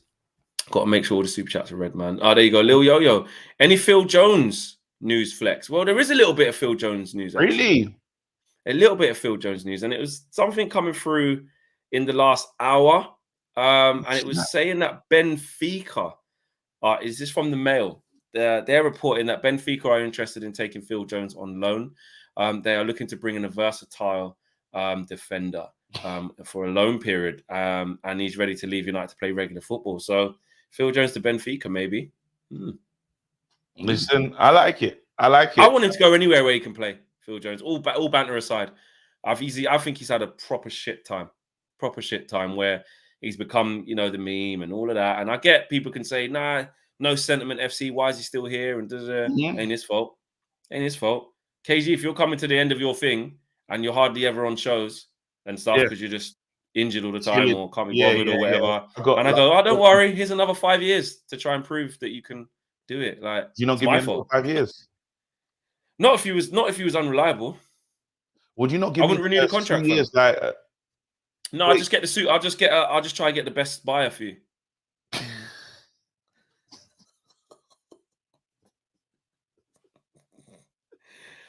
Got to make sure all the super chats are read, man. Oh, there you go. Lil Yo-Yo. Any Phil Jones news flex? Well, there is a little bit of Phil Jones news. Actually. Really? A little bit of Phil Jones news. And it was something coming through in the last hour. And it was saying that Benfica, is this from the Mail? They're reporting that Benfica are interested in taking Phil Jones on loan. They are looking to bring in a versatile defender for a loan period. And he's ready to leave United to play regular football. So Phil Jones to Benfica, maybe. Listen, I like it. I want him to go anywhere where he can play, Phil Jones. All banter aside. I think he's had a proper shit time where he's become, you know, the meme and all of that. And I get people can say, nah, no sentiment FC. Why is he still here? And ain't his fault. KG, if you're coming to the end of your thing and you're hardly ever on shows and stuff because you're just injured all the time or can't be bothered or whatever. I go, don't worry. Here's another 5 years to try and prove that you can do it. Like, you not give me 5 years? Not if he was unreliable. Would you not give? I wouldn't renew the contract. Years, no, I'll just get the suit. I'll just try and get the best buyer for you.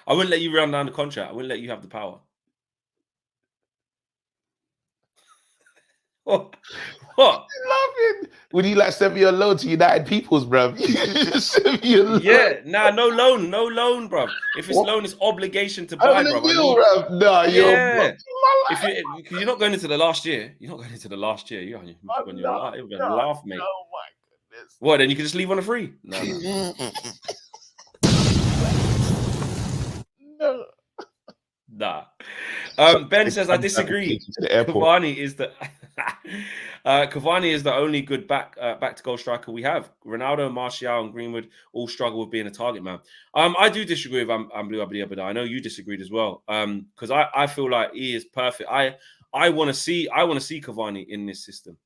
I wouldn't let you run down the contract. I wouldn't let you have the power. What? Laughing. Would you like send me a loan to United Peoples, bruv? Yeah, nah, no loan, bruv. If it's loan, it's obligation to buy, bruv. No, if you're not going into the last year, you're going to laugh, mate. Oh my goodness. What? Then you can just leave on a free? No. No. Nah. Ben says, I disagree. Cavani is the Cavani is the only good back to goal striker we have. Ronaldo, Martial, and Greenwood all struggle with being a target man. I do disagree with Blue Abdi. I know you disagreed as well. Because I feel like he is perfect. I want to see Cavani in this system.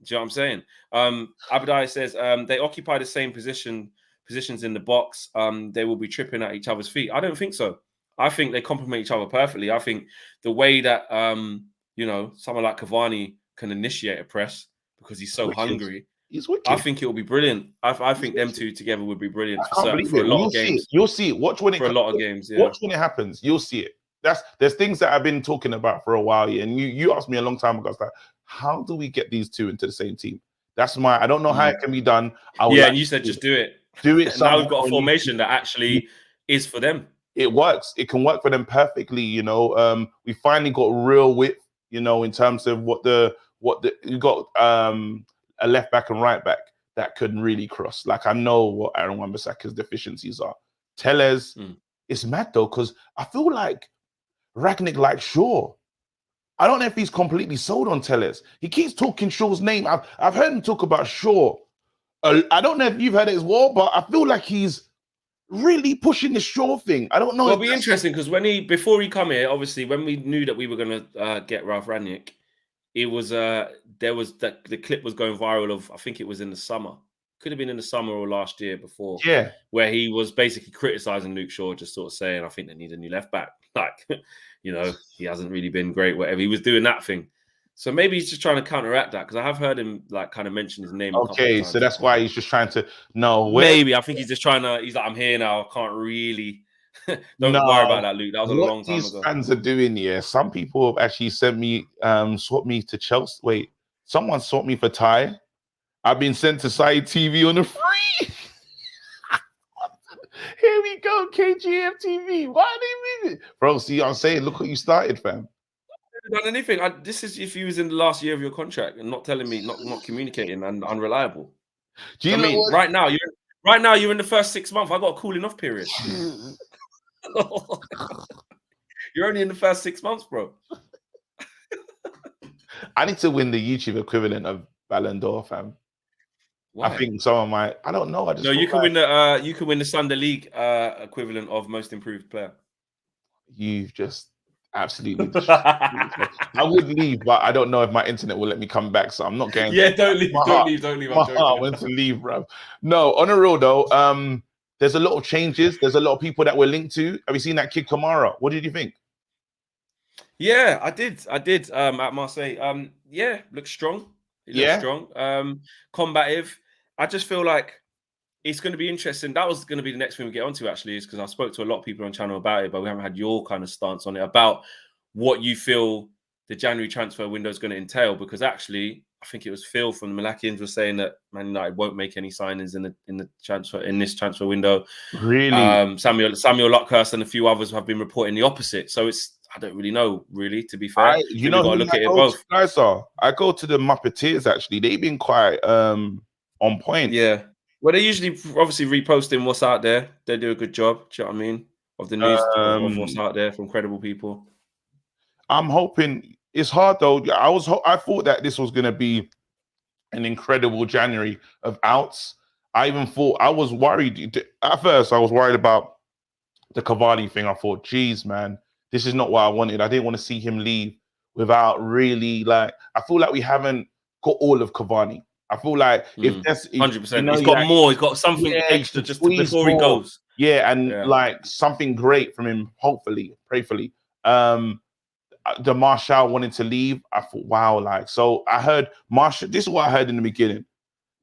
Do you know what I'm saying? Abadai says they occupy the same positions in the box. They will be tripping at each other's feet. I don't think so. I think they complement each other perfectly. I think the way that someone like Cavani can initiate a press because he's so hungry. He's wicked. I think it will be brilliant. I think them two together would be brilliant for a lot You'll of games. You'll see it. Watch when it for a lot of games. Yeah. Watch when it happens. You'll see it. There's things that I've been talking about for a while, and you asked me a long time ago. I was like, how do we get these two into the same team? I don't know how it can be done. And you said just do it. Do it. Now we've got a formation that actually is for them. It works. It can work for them perfectly. We finally got real width. In terms of what you got a left back and right back that couldn't really cross. Like I know what Aaron Wan-Bissaka's deficiencies are. Tellez, it's mad though because I feel like Rangnick likes Shaw. I don't know if he's completely sold on Tellez. He keeps talking Shaw's name. I've heard him talk about Shaw. I don't know if you've heard it as well, but I feel like he's really pushing the Shaw thing. I don't know. It'll be interesting because before he come here, obviously, when we knew that we were going to get Ralph Rangnick, it was the clip was going viral of, I think it was in the summer. Could have been in the summer or last year before. Yeah. Where he was basically criticizing Luke Shaw, just sort of saying, I think they need a new left back. Like, he hasn't really been great, whatever. He was doing that thing. So maybe he's just trying to counteract that because I have heard him like kind of mention his name. Okay, so that's why he's just trying to Maybe I think he's just trying to. He's like, I'm here now. I can't really. Don't worry about that, Luke. That was a long time ago. What these fans are doing, some people have actually sent me, swapped me to Chelsea. Wait, someone swapped me for Ty. I've been sent to Side TV on a free. Here we go, KGF TV. Why are they moving, bro? See, I'm saying, look what you started, fam. Done anything. This is if you was in the last year of your contract and not telling me, not communicating and unreliable. Do you know what? Right now you're in the first 6 months. I got a cooling off period. You're only in the first 6 months, bro. I need to win the YouTube equivalent of Ballon d'Or, fam. Why? I think some of my, I don't know. You can win the Sunday League equivalent of most improved player. You've just absolutely I would leave, but I don't know if my internet will let me come back, so I'm not going. Yeah, don't leave. I went to leave, bro. No, on a real though, there's a lot of changes. There's a lot of people that we're linked to. Have you seen that kid Kamara? What did you think? Yeah, I did. At Marseille. Yeah, looks strong. He looks strong. Combative. I just feel like it's going to be interesting. That was going to be the next thing we get onto, actually, is because I spoke to a lot of people on channel about it, but we haven't had your kind of stance on it about what you feel the January transfer window is going to entail. Because actually, I think it was Phil from the Malakians was saying that Man United won't make any signings in this transfer window. Really, Samuel Luckhurst and a few others have been reporting the opposite. So I don't really know, really, to be fair. You know, got to look at it both. Guys I go to the Muppeteers, actually. They've been quite on point. Yeah. Well, they usually obviously reposting what's out there. They do a good job. Do you know what I mean? Of the news of what's out there from credible people. I'm hoping it's hard though. I thought that this was going to be an incredible January of outs. I was worried at first. I was worried about the Cavani thing. I thought, geez, man, this is not what I wanted. I didn't want to see him leave without really I feel like we haven't got all of Cavani. I feel like if that's 100%, he's got more. He's got something extra just before he goes. Yeah, and something great from him. Hopefully, prayerfully. The Martial wanted to leave. I thought, wow, so I heard Martial. This is what I heard in the beginning: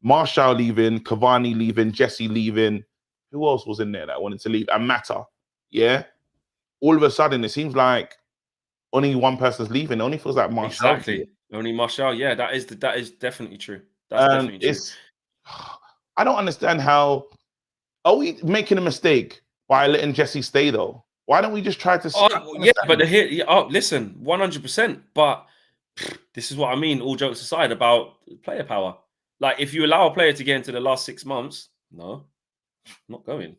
Martial leaving, Cavani leaving, Jesse leaving. Who else was in there that wanted to leave? And Mata. Yeah. All of a sudden, it seems like only one person's leaving. It only feels like Martial. Exactly. Only Martial. Yeah, that is definitely true. That's definitely true. I don't understand how. Are we making a mistake by letting Jesse stay though? Why don't we just try to? Listen, 100%. But this is what I mean. All jokes aside about player power. Like, if you allow a player to get into the last 6 months, no, I'm not going.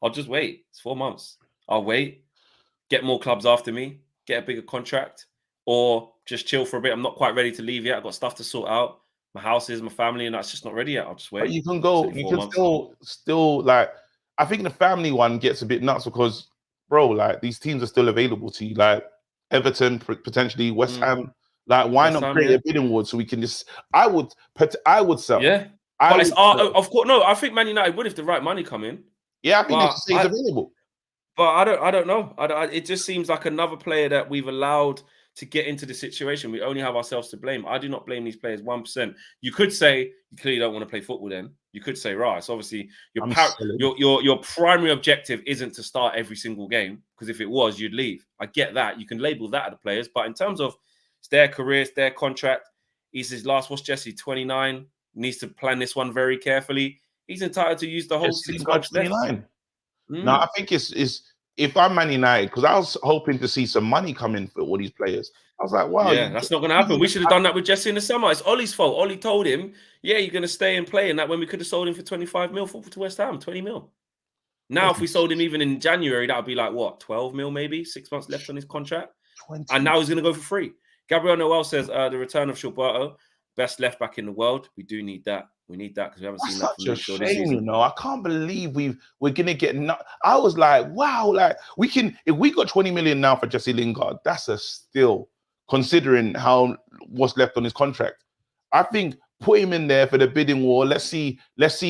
I'll just wait. It's 4 months. I'll wait. Get more clubs after me. Get a bigger contract. or just chill for a bit. I'm not quite ready to leave yet. I've got stuff to sort out. My house is, my family, and that's just not ready yet. I'll just wait. But you can go, you can still like, I think the family one gets a bit nuts because, bro, like these teams are still available to you. Like Everton, potentially West Ham. Like, why West not Ham, create a bidding war so we can just, I would sell. Yeah. I But would it's, sell. of course, no, I think Man United would if the right money come in. Yeah, I think But it's available. But I don't know. It just seems like another player that we've allowed to get into the situation. We only have ourselves to blame. I do not blame these players 1%. You could say you clearly don't want to play football. Then you could say, right, so obviously your primary objective isn't to start every single game, because if it was, you'd leave. I get that. You can label that at the players, but in terms of it's their career, it's their contract. He's his last. What's Jesse? 29. Needs to plan this one very carefully. He's entitled to use the whole 6 months left. No, I think it's if I'm Man United, because I was hoping to see some money come in for all these players. I was like, wow, yeah, that's not going to happen. We should have done that with Jesse in the summer. It's Ollie's fault. Ollie told him, yeah, you're going to stay and play, and that when we could have sold him for 25 mil to West Ham, 20 mil. Now, if we sold him even in January, that would be like what, 12 mil maybe, 6 months left on his contract, 20. And now he's going to go for free. Gabriel Noel says the return of Gilberto, best left back in the world. We do need that. We need that because we haven't seen that from Luke Shaw this season. You know, I can't believe we're gonna get. I was like, wow, like we can if we got 20 million now for Jesse Lingard, that's a steal considering how what's left on his contract. I think put him in there for the bidding war. Let's see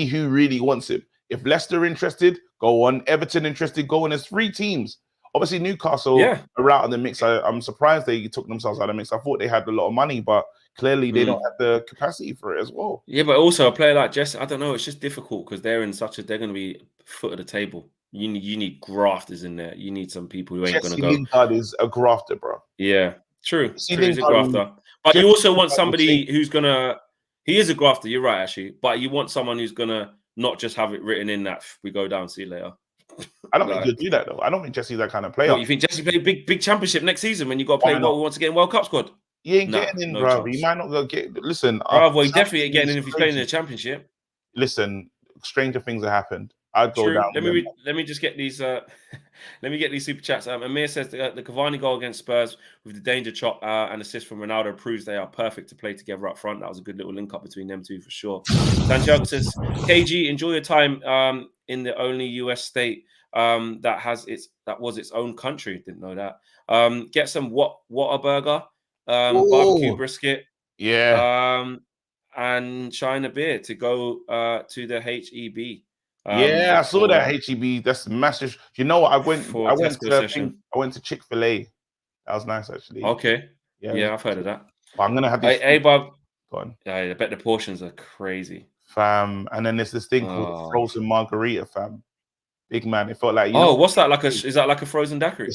who really wants him. If Leicester interested, go on. Everton interested, go on. There's 3 teams. Obviously, Newcastle are out of the mix. I'm surprised they took themselves out of the mix. I thought they had a lot of money, but clearly they don't have the capacity for it as well. Yeah, but also a player like Jesse, I don't know. It's just difficult because they're going to be foot of the table. You need grafters in there. You need some people who ain't going to go. Lingard is a grafter, bro. Yeah, true. He's a grafter. But you also want somebody who's going to. He is a grafter. You're right, actually. But you want someone who's going to not just have it written in that we go down, see you later. I don't think he'll do that though. I don't think Jesse's that kind of player. What, you think Jesse play big championship next season when you got to play what we want to get in World Cup squad? He ain't getting in, bro. He might not go get. Listen, bro. Well, he definitely ain't getting in if he's playing in the championship. Listen, stranger things have happened. I'd go down. Let me just get these. Let me get these super chats. Amir says the Cavani goal against Spurs with the danger chop and assist from Ronaldo proves they are perfect to play together up front. That was a good little link up between them two for sure. Santiago says, KG, enjoy your time in the only US state that was its own country. Didn't know that. Get some Whataburger, barbecue brisket, and China beer to go to the HEB. I saw that HEB. That's massive. You know what? I went to Chick-fil-A. That was nice actually. Okay. Yeah, I've heard of that. But I'm gonna have this. Hey, Bob. Go on. Yeah, I bet the portions are crazy. Fam. And then there's this thing called frozen margarita, fam. Big man. It felt like what's that? Is that like a frozen daiquiri?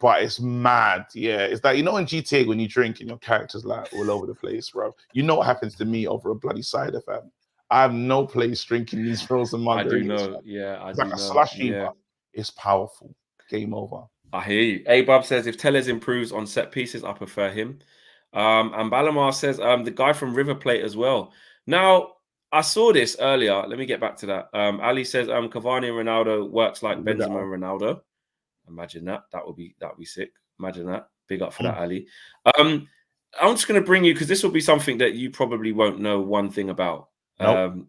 But it's mad. Yeah. It's like, in GTA when you drink and your character's like all over the place, bro. You know what happens to me over a bloody cider, fam. I have no place drinking these frozen margaritas. I do know. Yeah, it's like a slushy, but it's powerful. Game over. I hear you. Abab says if Tellez improves on set pieces, I prefer him. And Balamar says the guy from River Plate as well. Now, I saw this earlier. Let me get back to that. Ali says Cavani and Ronaldo works like Benzema and Ronaldo. Imagine that. That would be sick. Imagine that. Big up for that, Ali. I'm just going to bring you because this will be something that you probably won't know one thing about. Nope.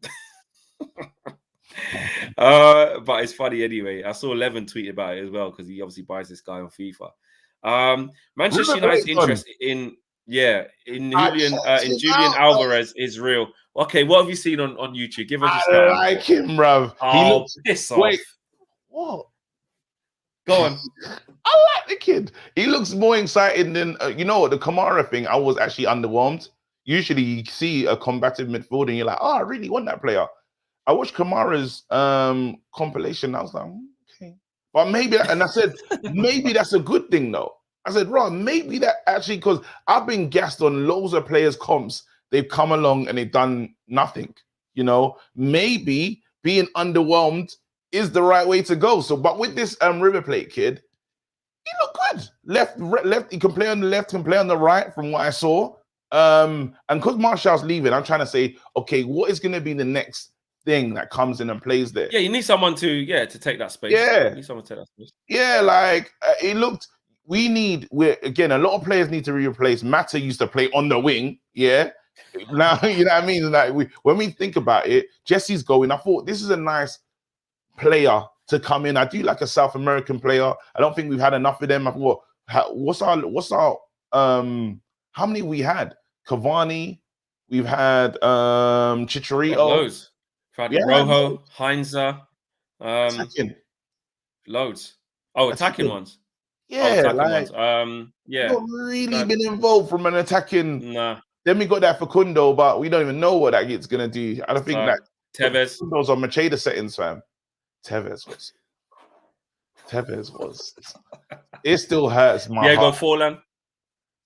But it's funny anyway. I saw Levin tweet about it as well because he obviously buys this guy on FIFA. Manchester United's interest in Julian Alvarez is real. Okay, what have you seen on YouTube? Give us a start. I like him, bruv. Oh, piss off. Wait, what? Go on. I like the kid. He looks more exciting than the Kamara thing. I was actually underwhelmed. Usually you see a combative midfielder and you're like, I really want that player. I watched Kamara's compilation. I was like, okay. But maybe, and I said, maybe that's a good thing though. I said, maybe that actually, because I've been gassed on loads of players' comps. They've come along and they've done nothing. Maybe being underwhelmed is the right way to go. So, but with this River Plate kid, he looked good. Left, he can play on the left, can play on the right from what I saw. And because Martial's leaving, I'm trying to say, okay, what is going to be the next thing that comes in and plays there? Yeah, you need someone to take that space. Yeah, you need someone to take that space. Yeah, like it looked. we're again, a lot of players need to be replaced. Mata used to play on the wing, yeah. Now, you know what I mean? Like when we think about it, Jesse's going. I thought this is a nice player to come in. I do like a South American player. I don't think we've had enough of them. I thought, what's our how many we had? Cavani, we've had Chicharito. Loads. We've had Rojo, Heinzer, attacking. loads. Oh, attacking ones. Yeah, attacking like, ones. Yeah. not really been involved from an attacking. Nah. Then we got that Facundo, but we don't even know what that kid's gonna do. I don't think that Tevez. Facundo's on Macheda settings, fam. Tevez was. It still hurts my Diego heart. Forlan.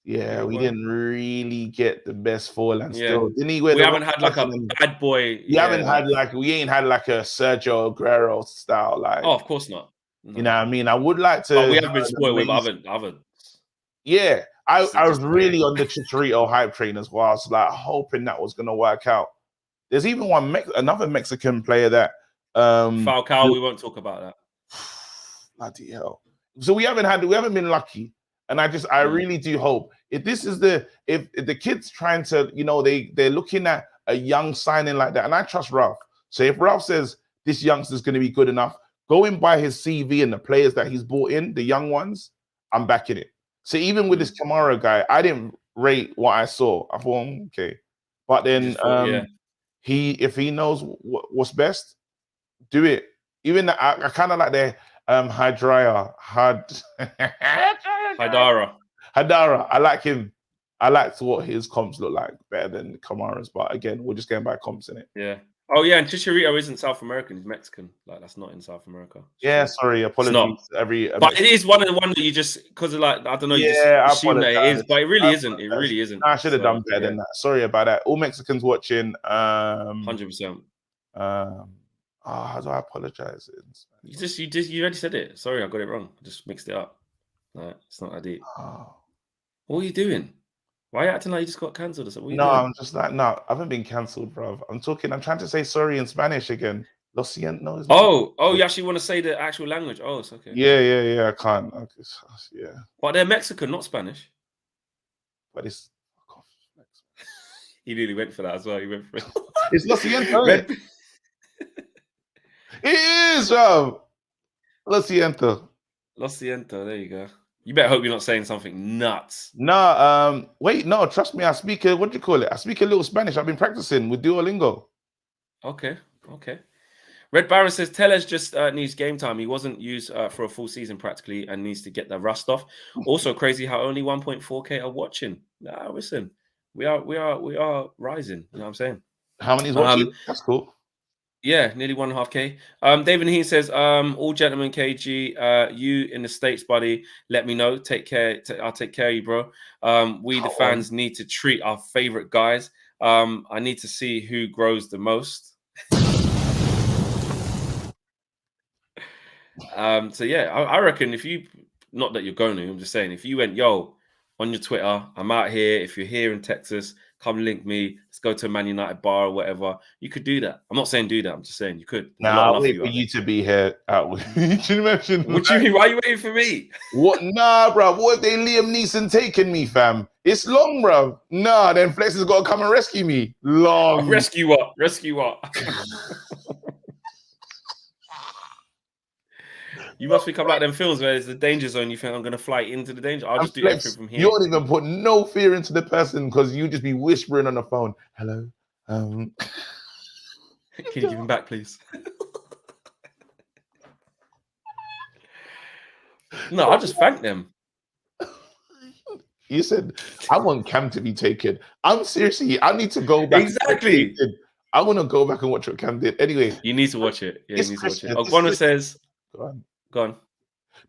Yeah, we didn't really get the best Forlan still. Didn't he? We haven't had like a bad boy. We haven't had like we ain't had like a Sergio Aguero style. Like, oh, of course not. No. You know what I mean? I would like to. Oh, we have been spoiled with other. Yeah, I was really on the Chicharito hype train as well. I was like hoping that was gonna work out. There's even another Mexican player that Falcao. We won't talk about that. Bloody hell! So we haven't been lucky, and I really do hope if the kids trying to, you know, they're looking at a young signing like that, and I trust Ralph. So if Ralph says this youngster's going to be good enough, going by his CV and the players that he's brought in, the young ones, I'm backing it. So even with this Kamara guy, I didn't rate what I saw. I thought, okay, but then if he knows what's best, do it. Even I kind of like the Haidara. I like him. I liked what his comps look like better than Kamara's, but again, we're just going by comps in it. Yeah. Oh yeah, and Chicharito isn't South American; he's Mexican. Like that's not in South America. Yeah, sorry, apologies. But it is one of the ones that you just because of like I don't know. You just assume that it is, but it really isn't. It really isn't. I should have done better than that. Sorry about that. All Mexicans watching. 100%. How do I apologize? You already said it. Sorry, I got it wrong. I just mixed it up. No, it's not that deep. What are you doing? Why are you acting like you just got cancelled or something? I'm just like, no, I haven't been cancelled, bro. I'm trying to say sorry in Spanish again. Lo siento. Oh, you actually want to say the actual language? Oh, it's okay. Yeah, I can't. Yeah. But they're Mexican, not Spanish. But it's... He nearly went for that as well. He went for it. It's Lo siento. It is, bro. Lo siento. Lo siento. There you go. You better hope you're not saying something nuts. No, wait, no, trust me. I speak what do you call it? I speak a little Spanish. I've been practicing with Duolingo. Okay. Red Baron says Tellez just needs game time. He wasn't used for a full season practically and needs to get the rust off. Also crazy how only 1.4K are watching. Nah, listen, we are rising. You know what I'm saying? How many is watching? That's cool. Yeah, nearly 1.5K. David Heen says, all gentlemen, KG, you in the States, buddy, let me know. Take care. I'll take care of you, bro. We, the fans, need to treat our favorite guys. I need to see who grows the most. So, yeah, I reckon if you, not that you're going to, I'm just saying, if you went, yo, on your Twitter, I'm out here. If you're here in Texas, come link me. Let's go to a Man United bar or whatever. You could do that. I'm not saying do that. I'm just saying you could. Nah, I'll wait for you to be here out with me. Can you imagine? What you mean? Why are you waiting for me? What? Nah, bro. What if they Liam Neeson taking me, fam? It's long, bro. Nah, then Flex has got to come and rescue me. Long. Rescue what? Rescue what? You must become like them films where there's the danger zone. You think I'm going to fly into the danger? I'll just do everything from here. You don't even put no fear into the person because you just be whispering on the phone. Hello. Can you give him back, please? No, I'll just thank them. You said, I want Cam to be taken. I'm seriously, I need to go back. Exactly. I want to go back and watch what Cam did. Anyway. You need to watch it. Yeah, you need to watch it. Ogbono says... Go on.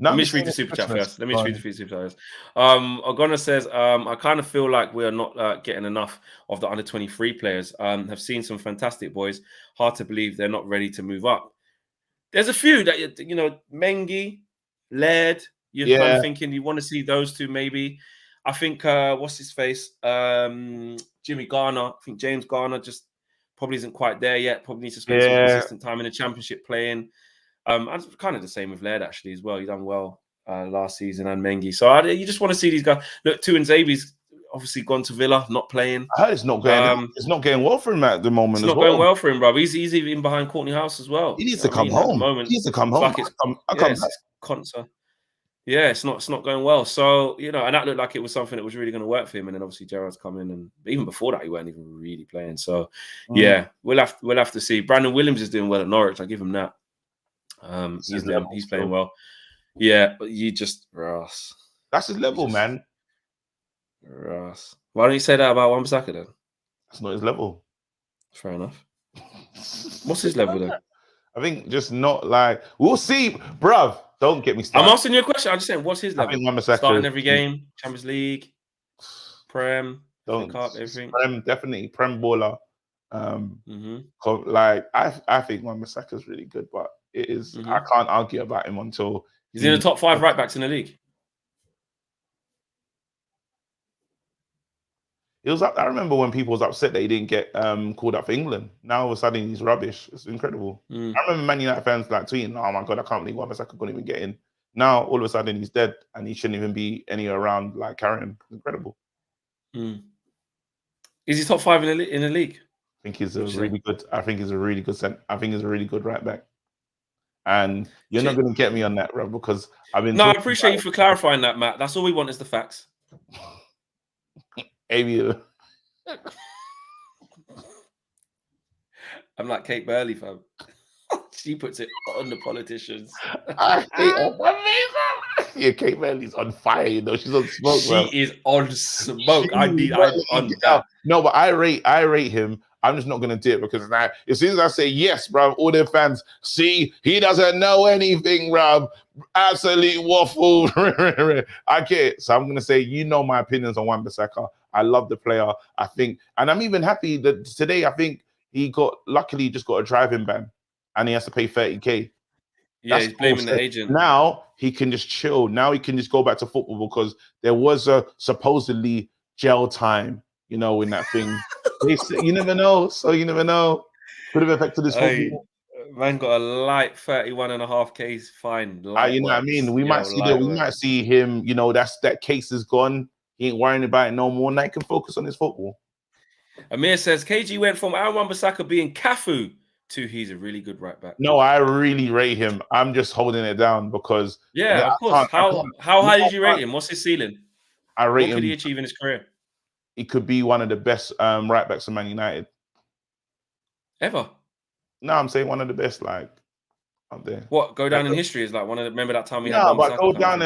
No, Let me just read the super chat first. Ogona says, I kind of feel like we are not getting enough of the under 23 players. Have seen some fantastic boys. Hard to believe they're not ready to move up. There's a few that, you know, Mengi, Laird, you're kind of thinking you want to see those two maybe. I think, what's his face? Jimmy Garner. I think James Garner just probably isn't quite there yet. Probably needs to spend some consistent time in the championship playing. I'm kind of the same with Laird actually as well. He's done well. last season, and Mengi. So you just want to see these guys. Look, Tuanzebe's obviously gone to Villa, not playing. I heard it's not going. It's not going well for him at the moment. It's not going well for him, bro. He's even behind Courtney House as well. He needs to come home. At the moment, he needs to come home. It's not going well. So, and that looked like it was something that was really going to work for him. And then obviously Gerrard's come in, and even before that, he weren't even really playing. So, we'll have to see. Brandon Williams is doing well at Norwich. I give him that. He's playing well. Yeah, but you just Ross. That's his level, man. Ross. Why don't you say that about Wan-Bissaka then? That's not his level. Fair enough. What's his level then? I think just not like we'll see, bruv. Don't get me started. I'm asking you a question. I'm just saying, what's his level? I think starting every game, Champions League, Prem, Cup, everything. Prem, definitely Prem baller. Like I think Wan-Bissaka is really good, but it is I can't argue about him until he's in the top 5 right backs in the league. It was I remember when people was upset that he didn't get called up for England. Now all of a sudden he's rubbish. It's incredible. I remember Man United fans like tweeting, "Oh my god, I can't believe Wan-Bissaka couldn't even get in." Now all of a sudden he's dead and he shouldn't even be anywhere around like carrying. It's incredible. Is he top 5 in the league? I think he's really good. I think he's a really good right back. And you're not going to get me on that, bro, because I've been. No, I appreciate you for clarifying that, Matt. That's all we want is the facts. Amy. I'm like Kate Burley, fam. She puts it on the politicians. Yeah, Kate Burley's on fire. She's on smoke. She is on smoke. I'm on that. No, but I rate him. I'm just not going to do it because now, as soon as I say yes, bro, all their fans see he doesn't know anything, bro. Absolute waffle. I get it. So I'm going to say, my opinions on Wan-Bissaka. I love the player. I think, and I'm even happy that today, I think he luckily just got a driving ban and he has to pay 30K. Yeah, he's blaming the agent. Now he can just chill. Now he can just go back to football because there was a supposedly jail time, in that thing. You never know. So you never know. Could have affected his football. Man got a light 31.5K fine. You know what I mean? We might see him, that case is gone. He ain't worrying about it no more. Now he can focus on his football. Amir says KG went from Wan-Bissaka being Cafu to he's a really good right back. No, I really rate him. I'm just holding it down because of course. How high did you rate him? What's his ceiling? I rate him. What could he achieve in his career? He could be one of the best right backs of Man United ever. No, I'm saying one of the best, like up there. What go down in history is like one of the. Remember that time we had. No, but go down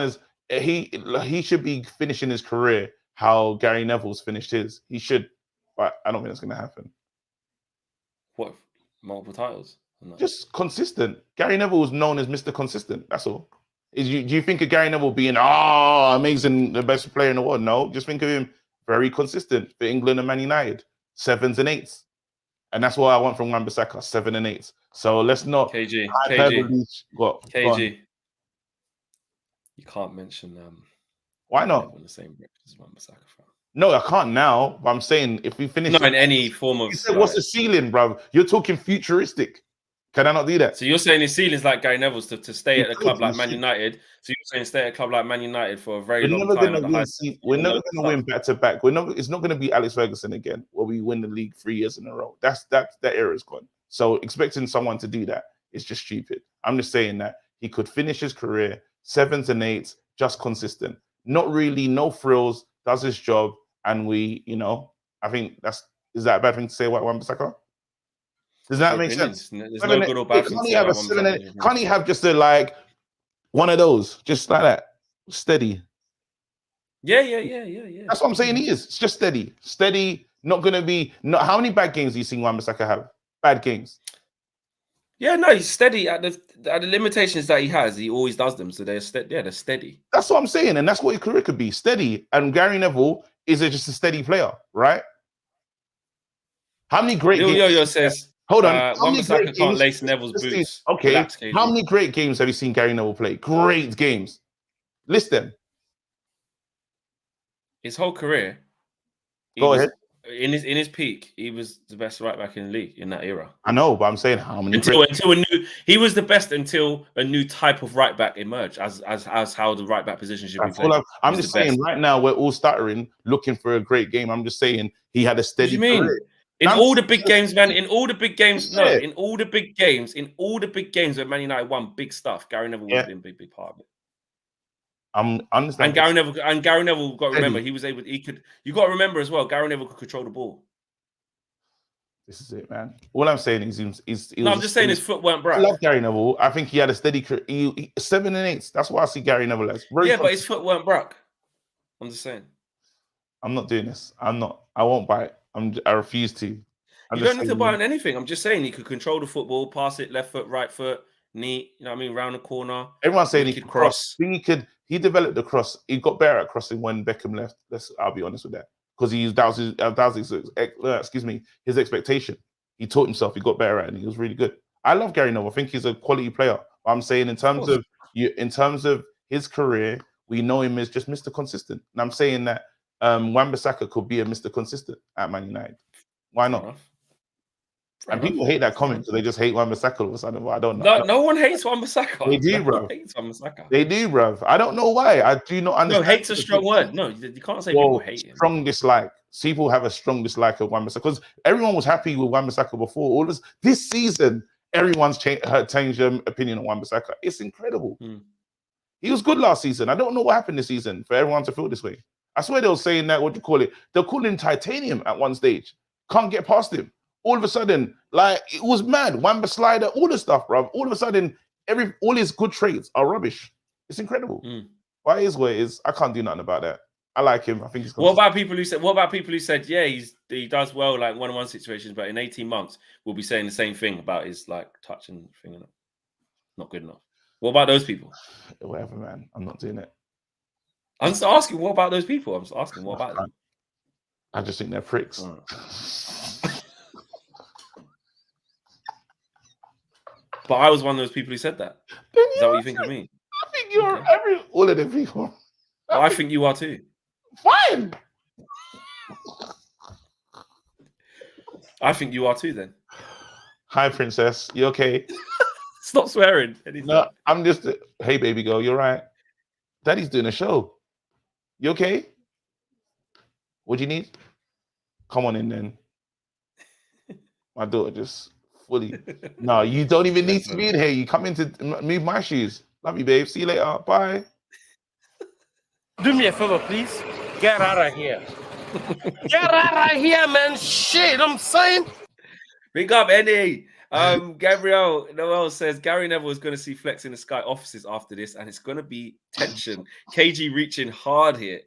as he should be finishing his career how Gary Neville's finished his. He should, but I don't think that's going to happen. What, multiple titles? No. Just consistent. Gary Neville was known as Mr. Consistent. That's all. Do you think of Gary Neville being amazing, the best player in the world? No, just think of him very consistent for England and Man United, 7s and 8s, and that's what I want from Wan-Bissaka, 7 and 8s. So let's not KG. You can't mention why not on the same bracket as Wan-Bissaka. No, I can't now. But I'm saying if we finish, not in any form of. What's the ceiling, bro? You're talking futuristic. Can I not do that? So you're saying his ceiling is like Gary Neville's to stay at a club like Man United. So you're saying stay at a club like Man United for a very long time. We're never going to win back to back. It's not going to be Alex Ferguson again, where we win the league 3 years in a row. That era is gone. So expecting someone to do that is just stupid. I'm just saying that he could finish his career 7s and 8s, just consistent. Not really, no frills, does his job, and we, I think is that a bad thing to say about Wan-Bissaka? Does that make sense? There's no good or bad thing to say. Can't he have just one of those, just like that, steady? Yeah. That's what I'm saying. He is. It's just steady. Not gonna be. How many bad games do you see Wan-Bissaka have? Bad games. Yeah, no, he's steady at the limitations that he has. He always does them, so they're steady. That's what I'm saying, and that's what his career could be, steady. And Gary Neville is just a steady player, right? How many great games? Yo says. Hold on. Wan-Bissaka can't lace Neville's boots. Okay. Relax, how many great games have you seen Gary Neville play? Great games. List them. His whole career. Go ahead. in his peak, he was the best right back in the league in that era. I know, but I'm saying how many Until a new, he was the best until a new type of right back emerged as how the right back position should be played. I'm just saying right now we're all stuttering, looking for a great game. I'm just saying he had a steady career. In all the big games, man. In all the big games, no. it. In all the big games, where Man United won big stuff, Gary Neville would have been a big part of it. I'm understanding. And Gary Neville got to remember you got to remember as well, Gary Neville could control the ball. This is it, man. All I'm saying is I'm just saying his foot weren't bright. I love Gary Neville. I think he had a steady career. 7 and 8. That's why I see Gary Neville as. But his foot weren't broke. I'm just saying. I'm not doing this. I won't buy it. I refuse to. You don't need to buy on anything. I'm just saying he could control the football, pass it, left foot, right foot, neat. You know what I mean? Round the corner. Everyone's saying he could cross. He developed the cross. He got better at crossing when Beckham left. I'll be honest with that. Because his expectation. He taught himself. He got better at it. And he was really good. I love Gary Neville. I think he's a quality player. I'm saying in terms of his career, we know him as just Mr. Consistent. And I'm saying that Wan-Bissaka could be a Mr. Consistent at Man United. Why not? And people hate that comment because they just hate Wan-Bissaka all of a sudden. Well, I don't know. No one hates Wan-Bissaka. They do, bro. They do, bro. I don't know why. I do not understand. No, hate's a strong word. No, you can't say people hate him. Strong dislike. People have a strong dislike of Wan-Bissaka because everyone was happy with Wan-Bissaka before. This season, everyone's changed their opinion on Wan-Bissaka. It's incredible. He was good last season. I don't know what happened this season for everyone to feel this way. I swear they were saying that, what do you call it? They'll call him titanium at one stage. Can't get past him. All of a sudden, like, it was mad. Wamba slider, all the stuff, bro. All of a sudden, all his good traits are rubbish. It's incredible. But it is what it is. I can't do nothing about that. I like him. I think he's. What about people who said, yeah, he does well, like one-on-one situations, but in 18 months we'll be saying the same thing about his like touch and thing. Not good enough. What about those people? Whatever, man. I'm not doing it. I'm just asking, what about those people? I'm just asking, what about them? I just think they're pricks. But I was one of those people who said that. Is that what you think of me? I think you're all of them people. I think you are too. Fine. I think you are too then. Hi, princess. You okay? Stop swearing. No, I'm just, hey, baby girl, you're right. Daddy's doing a show. You okay? What do you need? Come on in then. My daughter just fully. No, you don't even need to be in here. You come in to move my shoes. Love you, babe. See you later. Bye. Do me a favor, please. Get out of here. Get out of here, man. Shit, I'm saying. Big up, Eddie. Gabriel Noel says Gary Neville is going to see Flex in the Sky offices after this, and it's going to be tension. KG reaching hard here.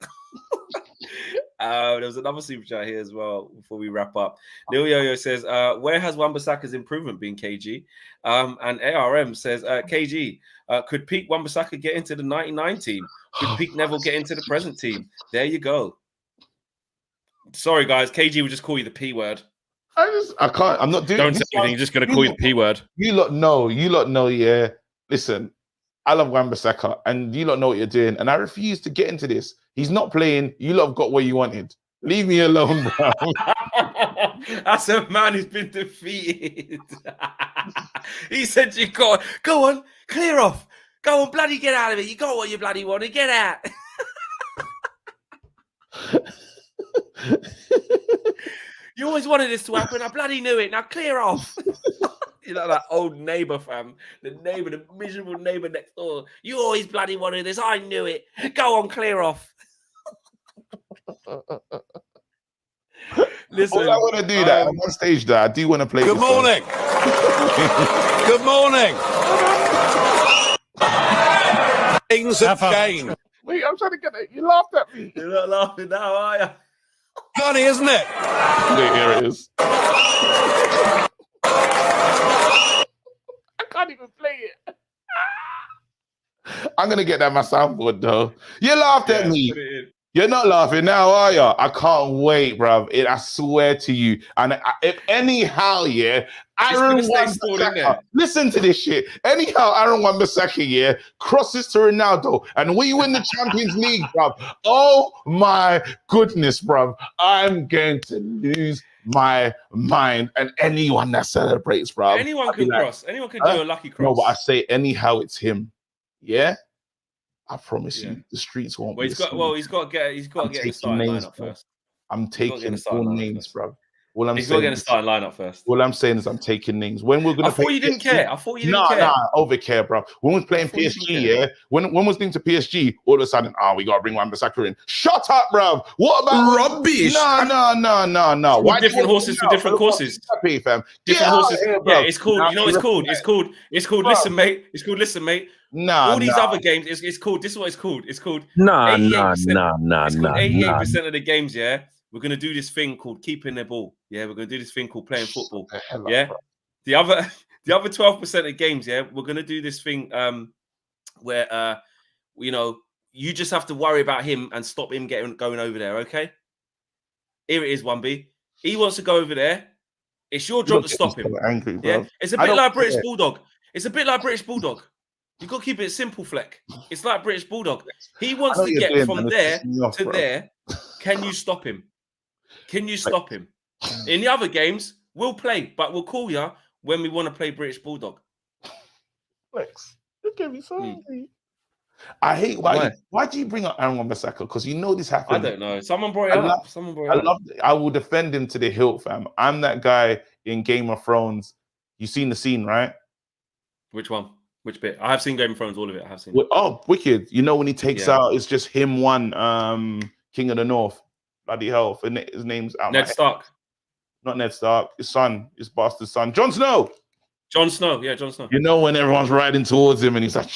There was another super chat here as well before we wrap up. Lil Yo-Yo says, where has Wan-Bissaka's improvement been, KG? And ARM says, KG, could peak Wan-Bissaka get into the 99 team? Could peak Neville get into the present team? There you go. Sorry, guys. KG will just call you the P word. I can't. I'm not doing. Don't say anything. You're just going to call you the P word. You lot know. Yeah. Listen, I love Wan-Bissaka, and you lot know what you're doing. And I refuse to get into this. He's not playing. You lot have got what you wanted. Leave me alone, bro. That's a man who's been defeated. He said, "You go on, clear off. Go on, bloody get out of it. You got what you bloody wanted. Get out." You always wanted this to happen. I bloody knew it. Now clear off. You know that old neighbour, fam. The miserable neighbour next door. You always bloody wanted this. I knew it. Go on, clear off. Listen, I want to do that. On one stage, that I do want to play. Good morning. Good morning. Things have changed. Wait, I'm trying to get it. You laughed at me. You're not laughing now, are you? Funny, isn't it? Wait, here it is. I can't even play it. I'm gonna get that on my soundboard though. You laughed at me. You're not laughing now, are you? I can't wait, bruv. I swear to you. And if anyhow, yeah, Aaron It's gonna stay stored in Wan-Bissaka, there. listen to this shit. Anyhow, Aaron Wan-Bissaka, yeah, crosses to Ronaldo, and we win the Champions League, bruv. Oh my goodness, bruv. I'm going to lose my mind. And anyone that celebrates, bruv. Anyone can cross. Anyone can do a lucky cross. No, but I say anyhow, it's him. Yeah. I promise you, the streets won't. Well, he's got to get the starting lineup first. I'm taking all names, bro. He's got to get the starting lineup first. All I'm saying is I'm taking names. When we're gonna, I thought you didn't care. I thought you didn't care. Nah, over care, bro. When we're playing PSG, yeah. When was linked to PSG, all of a sudden, we gotta bring Wan-Bissaka in. Shut up, bro. What about rubbish? No. Why different horses for different courses? Fam. Different horses. Yeah, it's called. You know, it's called. It's called. Listen, mate. It's called. Listen, mate. All these other games, it's called. This is what it's called. It's called. Nah. 88% of the games, yeah. We're gonna do this thing called keeping the ball. Yeah, we're gonna do this thing called playing football. Yeah. The other 12% of games, yeah, we're gonna do this thing where you just have to worry about him and stop him going over there. Okay. Here it is, 1B. He wants to go over there. It's your job to stop him. Angry, bro. Yeah. It's a bit like British Bulldog. It's a bit like British Bulldog. You got to keep it simple, Fleck. It's like British Bulldog. He wants to get from there to there. Can you stop him? Can you stop him? In the other games, we'll play, but we'll call you when we want to play British Bulldog. Flex, look at me so angry. I hate why do you bring up Aaron Wan-Bissaka? Because you know this happened. I don't know. Someone brought it up. I will defend him to the hilt, fam. I'm that guy in Game of Thrones. You seen the scene, right? Which one? Which bit? I have seen Game of Thrones, all of it. I have seen. Oh, wicked! You know when he takes out, it's just him, King of the North. Bloody hell! His name's out. Ned Stark. Not Ned Stark. His son. His bastard son. Jon Snow. Jon Snow. Yeah, Jon Snow. You know when everyone's riding towards him and he's like,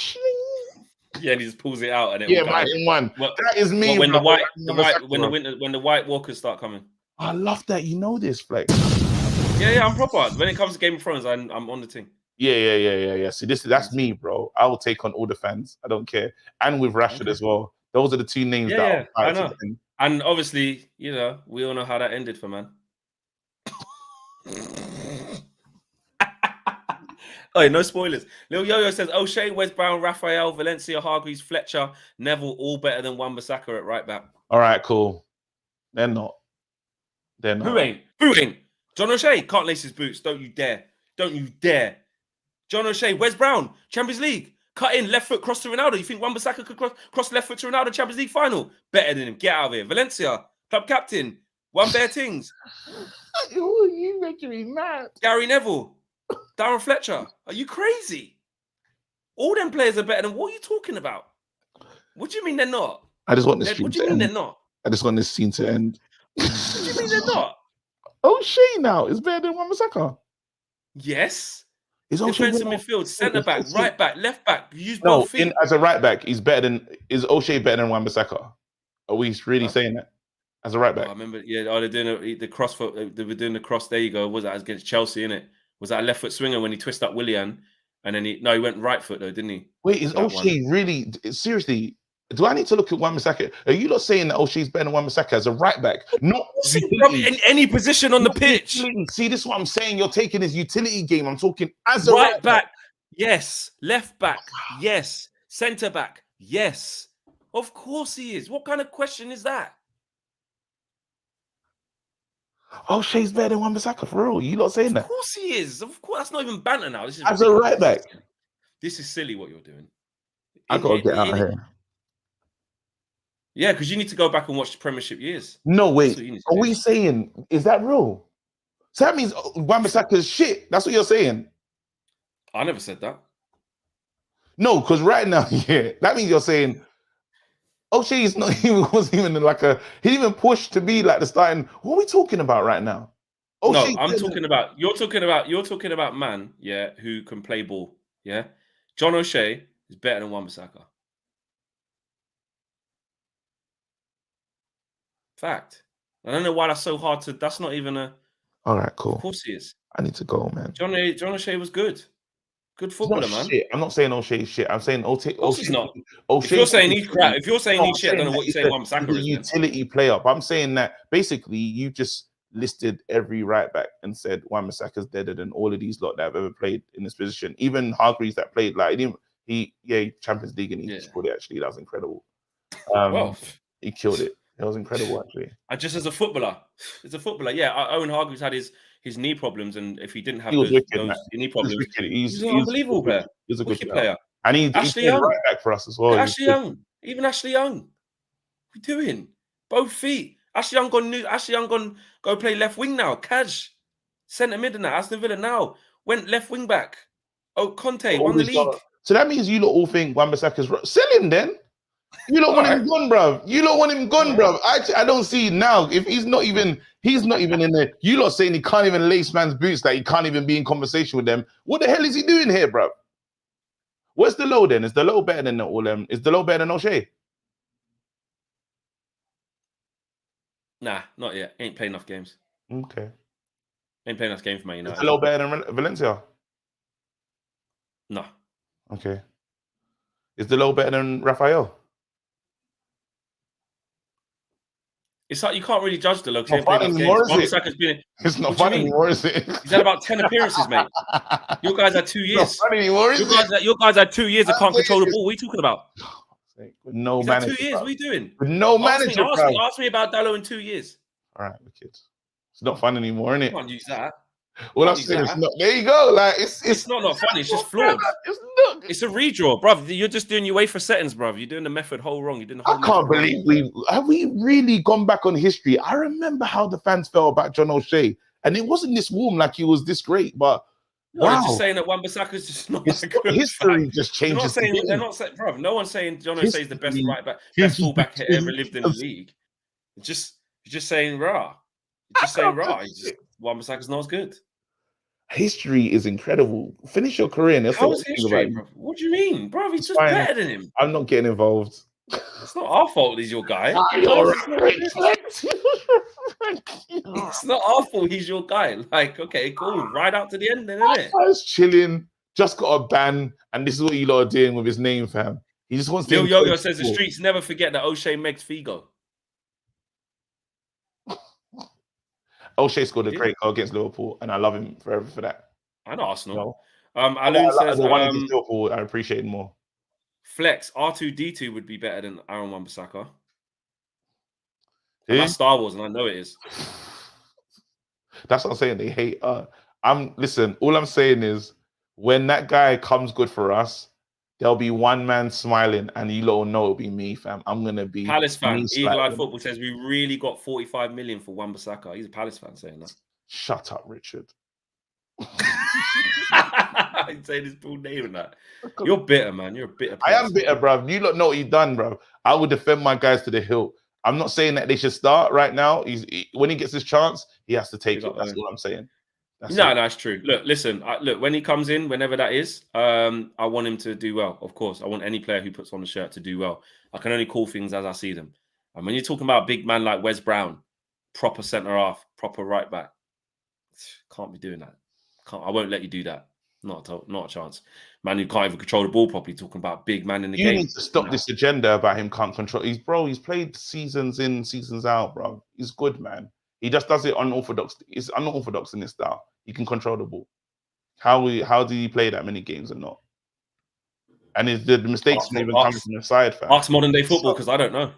yeah, and he just pulls it out and it right in one. That is me. When the White Walkers start coming. I love that. You know this, Flex. Yeah, I'm proper. When it comes to Game of Thrones, I'm on the team. Yeah. See, that's me, bro. I will take on all the fans. I don't care. And with Rashford as well. Those are the two names that I know. And obviously, we all know how that ended for man. Oh, no spoilers. Lil Yo-Yo says, O'Shea, Wes Brown, Raphael, Valencia, Hargreaves, Fletcher, Neville, all better than Wan-Bissaka at right back. All right, cool. They're not. Who ain't? John O'Shea can't lace his boots. Don't you dare. John O'Shea, Wes Brown, Champions League. Cut in, left foot, cross to Ronaldo. You think Wan-Bissaka could cross left foot to Ronaldo, Champions League final? Better than him. Get out of here. Valencia, club captain. One bare things. You making me mad. Gary Neville. Darren Fletcher. Are you crazy? All them players are better than what are you talking about? What do you mean they're not? I just want this What do you mean they're not? I just want this scene to end. What do you mean they're not? O'Shea now is better than Wan-Bissaka. Yes. Is defensive midfield, centre back, right back, left back. You use both feet. As a right back, is O'Shea better than Wan-Bissaka? Are we really saying that? As a right back. I remember, they're doing the cross foot. They were doing the cross. There you go. Was that against Chelsea, innit? Was that a left foot swinger when he twisted up Willian? And then he went right foot though, didn't he? Wait, is O'Shea really seriously? Do I need to look at Wan-Bissaka? Are you not saying that O'Shea's better than Wan-Bissaka as a right back? Not in any position on the pitch. See, this is what I'm saying. You're taking his utility game. I'm talking as a right back. Yes. Left back. Yes. Centre back. Yes. Of course he is. What kind of question is that? O'Shea's better than Wan-Bissaka for real. You not saying that? Of course he is. Of course, that's not even banter now. This is as a right back. This is silly what you're doing. I gotta get out of here. Yeah, because you need to go back and watch the Premiership years. No, wait. Are we saying, is that real? So that means Wan-Bissaka is shit. That's what you're saying. I never said that. No, because right now, that means you're saying O'Shea is not. He wasn't even like he didn't even push to be like the starting. What are we talking about right now? O'Shea, no, I'm talking about. You're talking about man, who can play ball. Yeah, John O'Shea is better than Wan-Bissaka. Fact. I don't know why that's so hard to. That's not even a. All right, cool. Of course he is. I need to go, man. John O'Shea was good. Good He's footballer, not man. shit. I'm not saying O'Shea's shit. I'm saying Of course he's not. O'Shea. If you're saying he's crap, if you're saying No, he's shit, I don't know what you're saying. Wan-Bissaka he's a is. utility player. But I'm saying that basically you just listed every right back and said Wan-Bissaka's deader than all of these lot that have ever played in this position. Even Hargreaves that played like he Champions League and he scored it. Actually, that was incredible. Well, He killed it. It was incredible, actually. And just as a footballer, yeah, Owen Hargreaves had his knee problems, and if he didn't have Those knee problems, he's an unbelievable player. He's a good player. And he Ashley played Young. right back for us as well. Ashley Young, even Ashley Young. What are we doing? Both feet. Ashley Young gone go play left wing now. Kaj, centre mid now. Aston Villa now went left wing back. Oh, Conte won the league. So that means you lot all think Wan-Bissaka's sell him then. You don't want him gone, bruv. You don't want him gone, bruv. I don't see now. If he's not even in there. You lot saying he can't even lace man's boots, that he can't even be in conversation with them. What the hell is he doing here, bruv? Where's the low then? Is the low better than all them? Is the low better than O'Shea? Nah, not yet. Ain't played enough games. Okay. Ain't played enough games for Man United. Is the low better than Valencia? No. Okay. Is the low better than Raphael? It's like you can't really judge the low. It's not fun anymore, is it? It's not fun anymore, is it? He's had about 10 appearances, mate. Your guys had 2 years. It's not fun anymore, is it? Your guys had 2 years that can't control the ball. What are you talking about? With no He's manager. had 2 years. What are you doing? With no manager. Ask me about Dallo in 2 years. All right, wicked. It's not fun anymore, isn't it? You can't use that. Well, I'm saying it's not. There you go. Like it's not funny. It's just flawed. It's a redraw, bruv. You're just doing your UEFA settings, bruv. You're doing the method whole wrong. You're doing the whole. I can't believe we really gone back on history. I remember how the fans felt about John O'Shea, and it wasn't this warm like he was this great, but. No, they're just saying that Wan-Bissaka's just not that good. History just changes. They're not saying, bro. No one's saying John O'Shea is the best right back, best fullback ever lived in the league. You're just saying rah. You're just saying rah. Wan-Bissaka's not as good. History is incredible. Finish your career. How is history, bro? What do you mean, bro? He's just better than him. I'm not getting involved. It's not our fault he's your guy. It's not our fault he's your guy. Like, okay, cool. Right out to the end then, isn't it? I was chilling, just got a ban, and this is what you lot are doing with his name, fam. He just wants to... Yo says the streets never forget that O'Shea makes Figo. O'Shea scored a great goal against Liverpool, and I love him forever for that. I know Arsenal. No. Alun says... the one against Liverpool, I appreciate it more. Flex, R2-D2 would be better than Aaron Wan-Bissaka. That's Star Wars, and I know it is. That's what I'm saying. They hate. Listen. All I'm saying is, when that guy comes good for us, there'll be one man smiling, and you lot will know it'll be me, fam. I'm gonna be Palace fan. Eagle Eye Football says we really got 45 million for Wan-Bissaka. He's a Palace fan saying that. Shut up, Richard. I'm saying his full name and that. You're bitter, man. You're a bitter person. I am bitter, bruv. You lot know what you've done, bruv. I would defend my guys to the hilt. I'm not saying that they should start right now. When he gets his chance, he has to take it. That's what I'm saying. No, it's true. Look, listen. Look, when he comes in, whenever that is, I want him to do well. Of course, I want any player who puts on the shirt to do well. I can only call things as I see them. And when you're talking about a big man like Wes Brown, proper centre half, proper right back, can't be doing that. I won't let you do that. Not a chance. Man who can't even control the ball properly, talking about big man in the game. You need to stop this agenda about him can't control. He's played seasons in, seasons out, bro. He's good, man. He just does it unorthodox. It's unorthodox in his style. He can control the ball. How did he play that many games and not? And the mistakes not even coming from the side, fam. Ask modern day football because I don't know.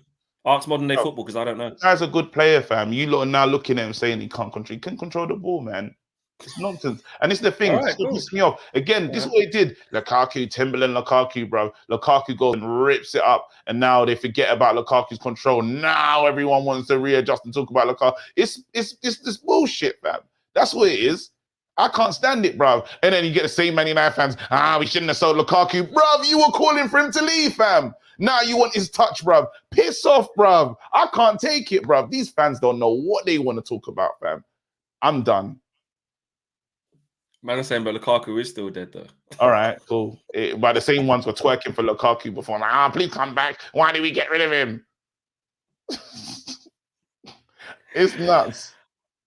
Ask modern day football because I don't know. The guy's a good player, fam. You lot are now looking at him saying he can't control. He can control the ball, man. It's nonsense. And it's the thing. Right, this pisses me off. Again, this is what he did. Lukaku, Timberland, Lukaku, bro. Lukaku goes and rips it up. And now they forget about Lukaku's control. Now everyone wants to readjust and talk about Lukaku. It's this bullshit, fam. That's what it is. I can't stand it, bro. And then you get the same Man United fans. We shouldn't have sold Lukaku. Bro, you were calling for him to leave, fam. Now you want his touch, bro. Piss off, bro. I can't take it, bro. These fans don't know what they want to talk about, fam. I'm done. Man, I'm saying, but Lukaku is still dead, though. All right, cool. But the same ones were twerking for Lukaku before. Like, please come back. Why did we get rid of him? It's nuts.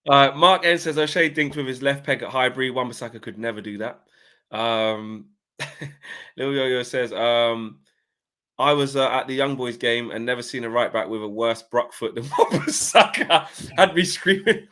Mark N says, O'Shea dinked with his left peg at Highbury. Wan-Bissaka could never do that. Lil Yo-Yo says, I was at the Young Boys game and never seen a right back with a worse Brock foot than Wan-Bissaka. Had me screaming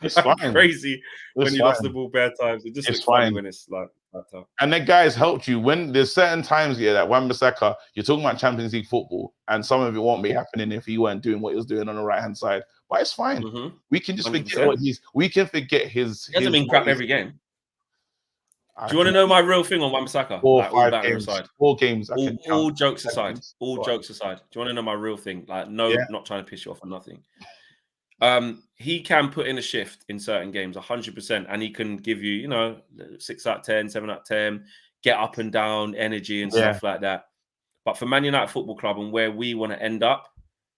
crazy when he lost the ball bare times. It just looks funny when it's like that. And that guy has helped you when there's certain times that Wan-Bissaka, you're talking about Champions League football, and some of it won't be happening if he weren't doing what he was doing on the right hand side. But it's fine. We can just 100%. forget what we can forget his. He hasn't been crap every game. Do you want to know my real thing on Wan-Bissaka? 4 or like, 5 games. Aside. 4 games. All jokes aside. All jokes aside. Do you want to know my real thing? Like, no, not trying to piss you off or nothing. He can put in a shift in certain games, 100%, and he can give you, 6 out of 10, 7 out of 10, get up and down, energy and stuff like that. But for Man United Football Club and where we want to end up,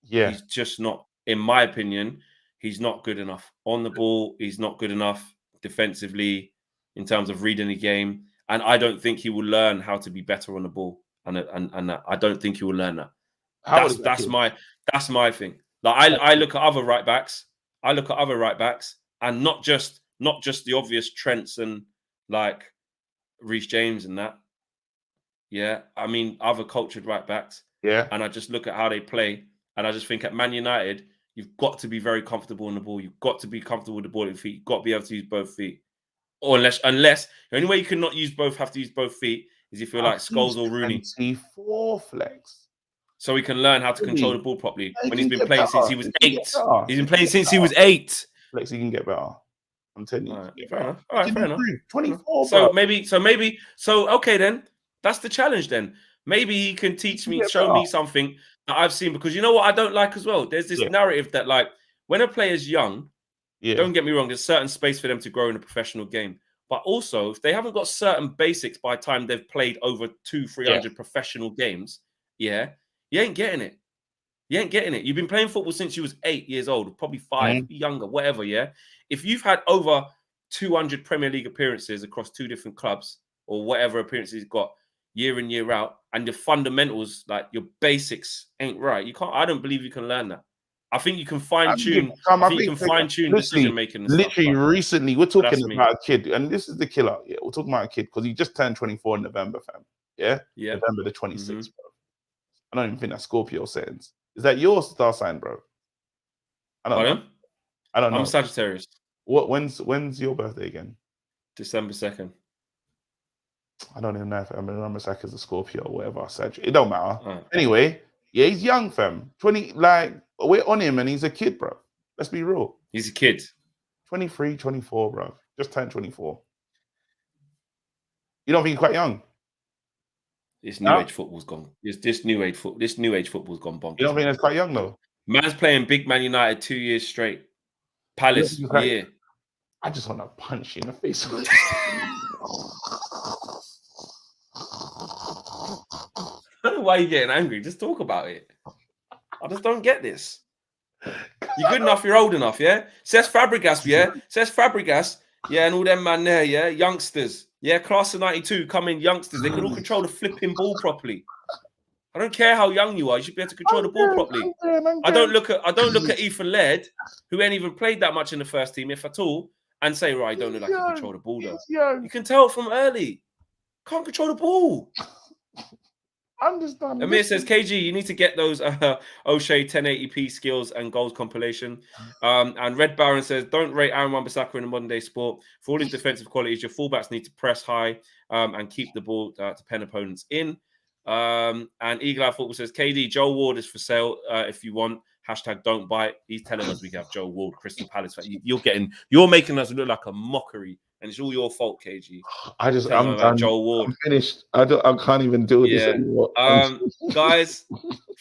he's just not, in my opinion, he's not good enough. On the ball, he's not good enough defensively in terms of reading the game. And I don't think he will learn how to be better on the ball. And I don't think he will learn that. That's my thing. Like I look at other right backs. And not just the obvious Trents and like Reece James and that. Yeah. I mean other cultured right backs. Yeah. And I just look at how they play. And I just think at Man United, you've got to be very comfortable on the ball. You've got to be comfortable with the ball at your feet. You've got to be able to use both feet. Or unless the only way you can not use both, have to use both feet, is if you're like Scholes or Rooney. 24 flex. So he can learn how to control the ball properly. When he's been playing since he was 8. He's been playing since he was 8. Flex, he can get better. I'm telling you. All right, fair enough. 24. So okay then. That's the challenge then. Maybe he can teach me, show me something that I've seen. Because you know what I don't like as well? There's this narrative that like when a player's young, don't get me wrong, there's certain space for them to grow in a professional game. But also, if they haven't got certain basics by the time they've played over 200-300 professional games, you ain't getting it. You've been playing football since you was 8 years old, probably 5, younger, whatever, If you've had over 200 Premier League appearances across 2 different clubs or whatever appearances you've got year in, year out, and the fundamentals, like your basics ain't right, I don't believe you can learn that. I think you can fine-tune decision making. Literally, recently, we're talking about a kid, and this is the killer. Yeah, we're talking about a kid because he just turned 24 in November, fam. Yeah? November the 26th, bro. I don't even think that's Scorpio settings. Is that your star sign, bro? I don't know. I'm Sagittarius. When's your birthday again? December 2nd. I don't even know if Wan-Bissaka is a Scorpio or whatever. It don't matter. Right. Anyway, he's young, fam. 20, like, we're on him and he's a kid, bro. Let's be real. He's a kid. 23, 24, bro. Just turned 24. You don't think he's quite young? This new age football's gone. This new age football's gone bonkers. You don't think that's quite young though? Man's playing big Man United 2 years straight. Palace, year. I just want to punch you in the face. I don't know why you're getting angry. Just talk about it. I just don't get this. You're good enough, you're old enough, Says Fabregas, Says Fabregas, and all them man there, youngsters. Class of 92, come in youngsters. They can all control the flipping ball properly. I don't care how young you are, you should be able to control the ball properly. I don't look at Ethan Laird, who ain't even played that much in the first team, if at all, and say, right, don't look like he can control the ball though. You can tell from early. Can't control the ball. Understand. Amir says, KG, you need to get those O'Shea 1080p skills and goals compilation. And Red Baron says, don't rate Aaron Wan-Bissaka in a modern day sport. For all his defensive qualities, your fullbacks need to press high and keep the ball to pen opponents in. And Eagle Eye Football says, KD, Joel Ward is for sale if you want. # don't bite. He's telling us we can have Joel Ward, Crystal Palace. You're making us look like a mockery. And it's all your fault, KG. I'm done. Joel Ward. I'm finished. I can't even do this anymore. Guys,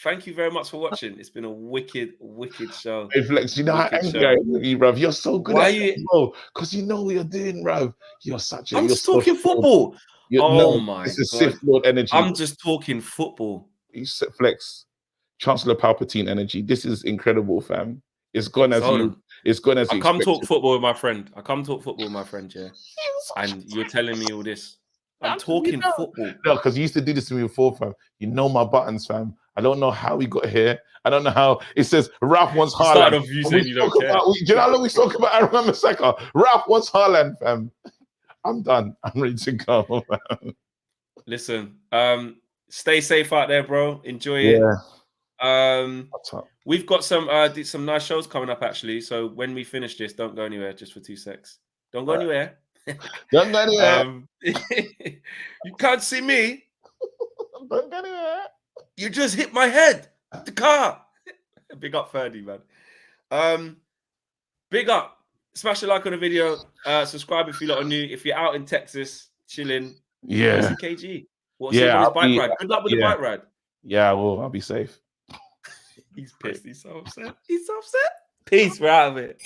thank you very much for watching. It's been a wicked show. Hey, Flex, you know how angry I am with you, bruv. You're so good at it, bro. Because you know what you're doing, bruv. I'm just talking football. My God. Sith Lord energy. I'm just talking football. You said Flex, Chancellor Palpatine energy. This is incredible, fam. It's gone as I come talk football with my friend. And you're telling me all this. I'm talking football. No, because you used to do this to me before, fam. You know my buttons, fam. I don't know how we got here. I don't know how. It says Ralph wants Haaland. Started off you saying you don't care. Do you know how long we talk about Aaron Wan-Bissaka? Ralph wants Haaland, fam. I'm done. I'm ready to go, man. Listen, stay safe out there, bro. Enjoy it. What's up? We've got some nice shows coming up actually. So when we finish this, don't go anywhere. Just for 2 secs. Don't go anywhere. Don't go anywhere. You can't see me. Don't go anywhere. You just hit my head. The car. Big up, Ferdy, man. Big up. Smash a like on the video. Subscribe if you're not new. If you're out in Texas, chilling. Yeah. KG. What's Yeah, his I'll bike be- ride? Good luck with the yeah. bike ride. Yeah, I will. I'll be safe. He's pissed. He's so upset. He's so upset. Peace. We're out of it.